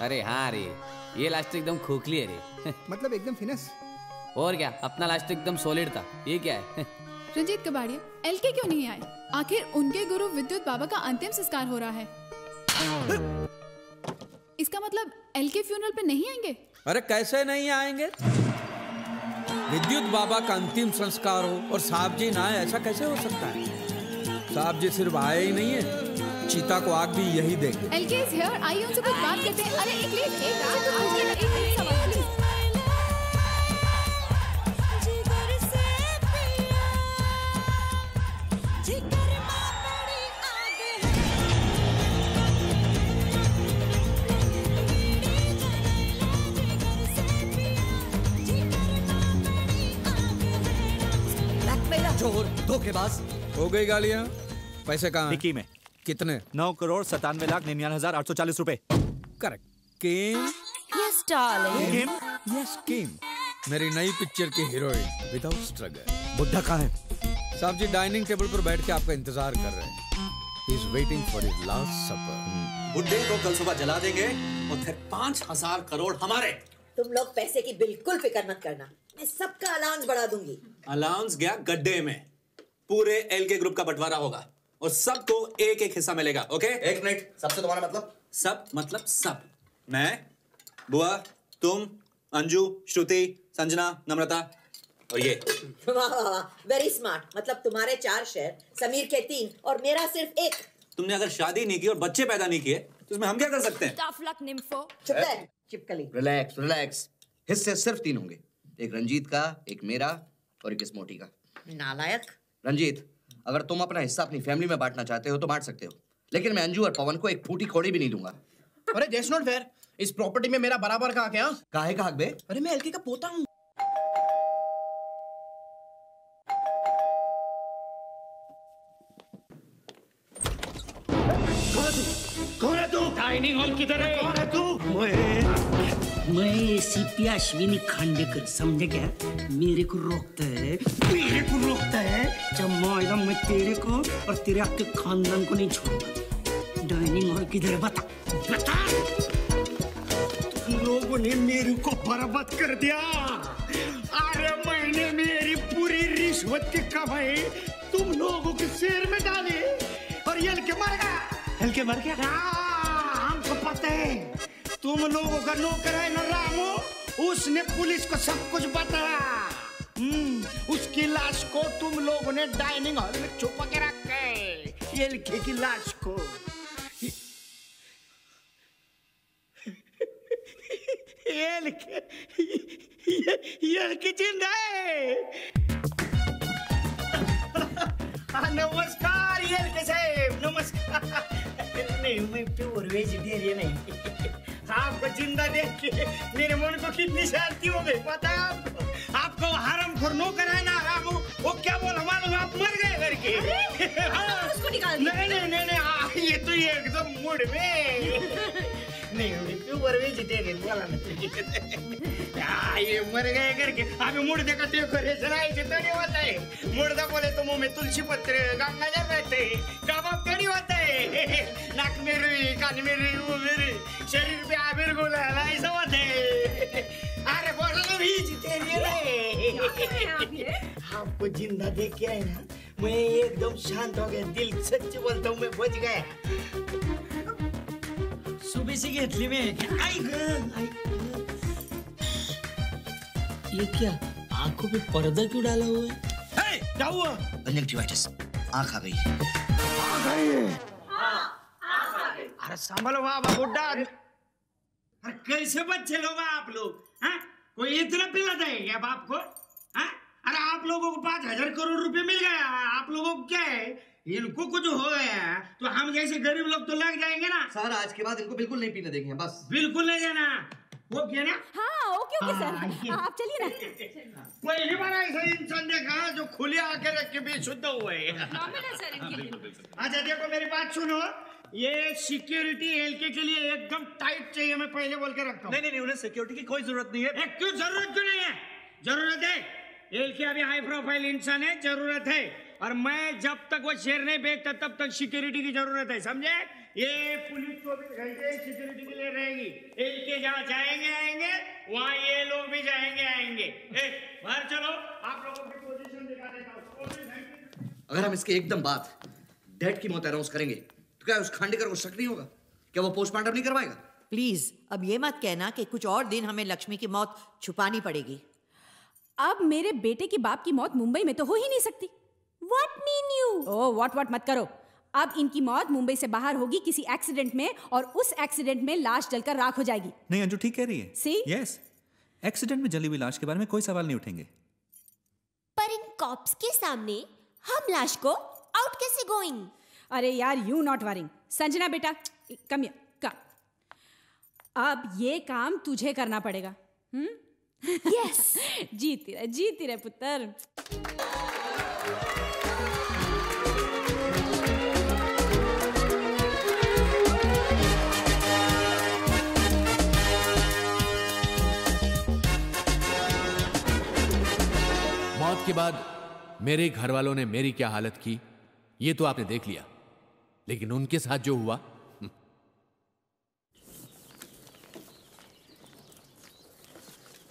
अरे हाँ रे, ये लास्ट एकदम खोखली है रे। मतलब एकदम फिनिश। और क्या, अपना लास्ट एकदम सॉलिड था। ये क्या है? रंजीत कबाड़िया, एलके क्यों नहीं आए? आखिर उनके गुरु विद्युत बाबा का अंतिम संस्कार हो रहा है। इसका मतलब एलके फ्यूनरल पे नहीं आएंगे? अरे कैसे नहीं आएंगे? विद्युत बाबा का अंतिम संस्कार हो और साहब जी ना आए, ऐसा कैसे हो सकता है? साहब जी सिर्फ आए ही नहीं है, चीता को आग भी यही देंगे। एलके इज हियर, आइए उनसे कुछ बात करते हैं। अरे एक सवाल प्लीज। चोर, धोखेबाज। हो गई गालियां? पैसे कहाँ? निकी में। कितने? 9,97,98,840 रुपए। Correct. Kim? Yes darling. Kim? Yes Kim, मेरी नई पिक्चर की हीरोइन विदाउट स्ट्रगल। बुड्ढा कहाँ है? साहब जी डाइनिंग टेबल पर बैठ के आपका इंतजार कर रहे हैं। He is waiting for his last supper. बुड्ढे को कल सुबह जला देंगे और फिर 5,000 करोड़ हमारे। तुम लोग पैसे की बिल्कुल फिक्र मत करना, मैं सबका अलाउंस बढ़ा दूंगी। अलाउंस गया गड्ढे में। पूरे एलके ग्रुप का बंटवारा होगा और सबको एक एक हिस्सा मिलेगा। ओके? एक मिनट, सबसे तुम्हारा मतलब? सब मतलब सब। मैं, बुआ, तुम, अंजू, श्रुति, संजना, नम्रता और ये। वाह वाह वाह, वेरी स्मार्ट। मतलब तुम्हारे 4 शेयर, समीर के 3 और मेरा सिर्फ 1। तुमने अगर शादी नहीं की और बच्चे पैदा नहीं किए तो इसमें हम क्या कर सकते हैं? Tough luck nympho. चुप रह, चिपकली। Relax relax. हिस्से सिर्फ 3 होंगे, एक रंजीत का, एक मेरा और एक इस मोटी का। नालायक। रंजीत, अगर तुम अपना हिस्सा अपनी फैमिली में बांटना चाहते हो तो बांट सकते हो, लेकिन मैं अंजू और पवन को एक फूटी कौड़ी भी नहीं दूंगा। अरे दैट्स नॉट फेयर। इस प्रॉपर्टी में मेरा बराबर का हक है। काहे का हक बे? अरे मैं एलके का पोता हूँ। कौन है तू? डाइनिंग हॉल किधर है? कौन है तू? मैं एसीपी अश्विनी खांडेकर, समझे क्या? मेरे को रोकता है जब मायदा मैं तेरे को और तेरे आपके खानदान को नहीं छोड़ूंगा। डाइनिंग हॉल किधर है? बता। तुम लोगों ने मेरे को बर्बाद कर दिया। अरे मैंने मेरी पूरी रिश्वत की कमाई तुम लोगों के शेर में डाली और ये हल्के मर गया। हल्के मर गया? हमको पता है तुम लोगों का नौकर है ना रामू, उसने पुलिस को सब कुछ बताया। उसकी लाश को तुम लोगों ने डाइनिंग हॉल में छुपा के रखा है। एलके की लाश को। एलके जिंदा है। नमस्कार एलके साहब, नमस्कार। नहीं, मैं प्योर वेजिटेरियन है। आपको जिंदा देख के मेरे मन को कितनी शांति हो गई, पता है आपको? आपको हरामखोर नौकर है ना रामू, वो क्या बोला मालूम? आप मर गए करके। हाँ, उसको निकाल दिया। नहीं, ये तो एकदम मूड में नहीं, प्योर वेजिटेरियन बोला ना। ये मर गए करके अभी मुर्दे का डेकोरेशन आहे तो नहीं होता है। मुर्दा बोले तो मुंह में तुलसी पत्र गंगाजल रहते हैं, कबाब कड़ी होता है, नाक में रुई, कान में रुई, मुंह में रुई, शरीर पे आबिर गुलाल ऐसा होता है। अरे बोला ना वेजिटेरियन है। आपको जिंदा देख के है ना मैं एकदम शांत हो गया, दिल सच्ची बोलता हूँ, मैं बच गया। सुबह से घेतली में ये क्या आंखों पे पर्दा क्यों डाला हुआ है? क्या हुआ? कंजक्टिवाइटिस, आंख आ गई। अरे संभलो बाबा बुड्ढा। अरे कैसे बच्चे लोग आप लोग? हैं? कोई इतना पिलाता है क्या बाप को? हैं? अरे आप लोगों को 5,000 करोड़ रुपए मिल गया, आप लोगों को क्या है? इनको कुछ हो गया तो हम जैसे गरीब लोग तो लग जाएंगे ना। सर आज के बाद इनको बिल्कुल नहीं पीने देंगे, बस बिल्कुल नहीं देना। वो क्या ना? हाँ ओके सर, आप चलिए ना। पहली बार ऐसा इंसान देखा जो खुले आके रख के बेशुद्ध हुए। अच्छा देखो मेरी बात सुनो, ये सिक्योरिटी एलके के लिए एकदम टाइट चाहिए, मैं पहले बोल के रखता हूँ। नहीं, उन्हें सिक्योरिटी की कोई जरूरत नहीं है। क्यों जरूरत क्यों नहीं है? जरूरत है। एलके अभी हाई प्रोफाइल इंसान है, जरूरत है। और मैं जब तक वो शेयर नहीं बेचता तब तक सिक्योरिटी की जरूरत है, समझे? ये पुलिस 24 घंटे सिक्योरिटी के लिए रहेगी। इनके जहाँ जाएंगे आएंगे वहाँ ये लोग भी जाएंगे आएंगे। बाहर चलो, आप लोगों की पोजीशन दिखा देता हूँ। अगर हम इसके एकदम बाद डेड की मौत अनाउंस करेंगे तो क्या उस खांडेकर को शक नहीं होगा? क्या वो पोस्टमार्टम नहीं करवाएगा? प्लीज अब ये मत कहना कि कुछ और दिन हमें लक्ष्मी की मौत छुपानी पड़ेगी। अब मेरे बेटे की बाप की मौत मुंबई में तो हो ही नहीं सकती। What mean you? Oh what मत करो। अब इनकी मौत मुंबई से बाहर होगी किसी एक्सीडेंट में, और उस एक्सीडेंट में लाश जलकर राख हो जाएगी। नहीं अंजू ठीक कह रही है। See? यस, एक्सीडेंट में जली हुई लाश के बारे में कोई सवाल नहीं उठेंगे। पर इन कॉप्स के सामने हम लाश को आउट कैसे गोइंग? अरे यार यू नॉट वरिंग। संजना बेटा कम हियर, कम। अब ये काम तुझे करना पड़ेगा। यस जीती रहे पुत्र। मौत के बाद मेरे घर वालों ने मेरी क्या हालत की ये तो आपने देख लिया, लेकिन उनके साथ जो हुआ।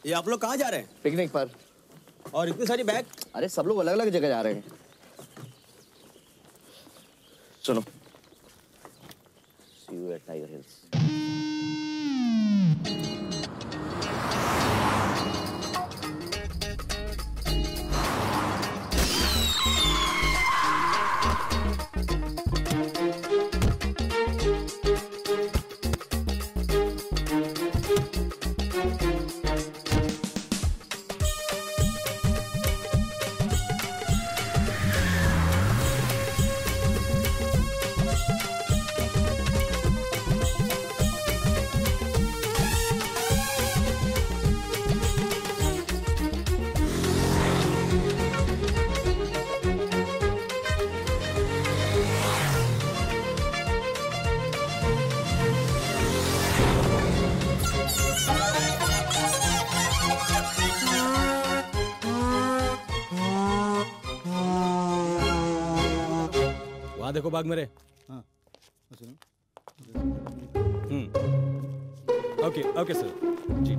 ये आप लोग कहाँ जा रहे हैं? पिकनिक पर। और इतनी सारी बैग? अरे सब लोग अलग अलग जगह जा रहे हैं। सुनो, See you at Tiger Hills. देखो बाग मेरे। हाँ ओके सर जी।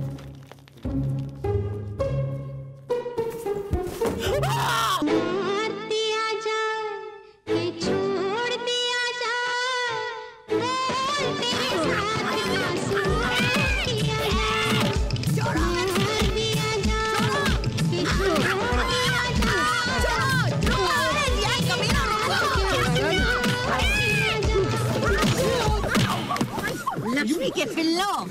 लक्ष्मी के पिल्लों,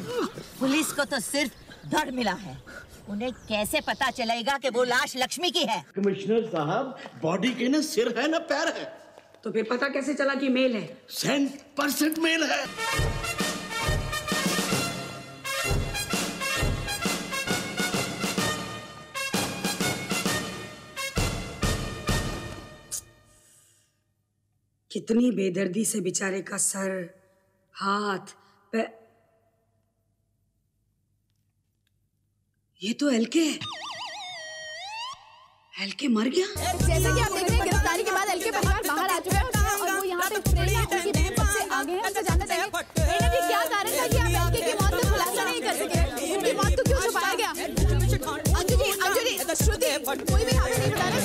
पुलिस को तो सिर्फ धड़ मिला है, उन्हें कैसे पता चलेगा कि वो लाश लक्ष्मी की है? कमिश्नर साहब, बॉडी के ना सिर है ना पैर है। तो फिर पता कैसे चला कि मेल है? 100% मेल है। कितनी बेदर्दी से बेचारे का सर, हाथ, पैर। ये तो एलके है। एलके मर गया। जैसा कि आप देख रहे हैं, गिरफ्तारी के बाद एलके परिवार बाहर आ चुका है और वो यहाँ पे प्रेरणा उनकी बहन सबसे आगे है। उनसे जानना चाहिए प्रेरणा जी क्या कारण था कि आप एलके की मौत का खुलासा नहीं कर सके? उनकी मौत को क्यों छुपाया गया? अंजू जी श्रुति, कोई भी हाथ नहीं उठा रहा।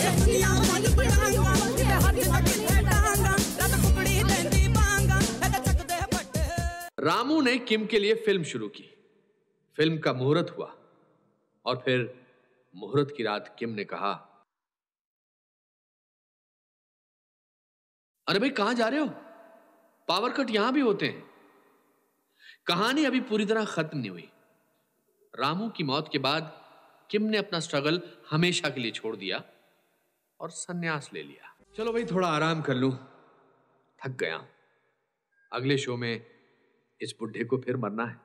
रामू ने किम के लिए फिल्म शुरू की। फिल्म का मुहूर्त हुआ और फिर मुहूर्त की रात किम ने कहा, अरे भाई कहां जा रहे हो? पावर कट यहां भी होते हैं। कहानी अभी पूरी तरह खत्म नहीं हुई। रामू की मौत के बाद किम ने अपना स्ट्रगल हमेशा के लिए छोड़ दिया और संन्यास ले लिया। चलो भाई थोड़ा आराम कर लूं, थक गया। अगले शो में इस बुढ़े को फिर मरना है।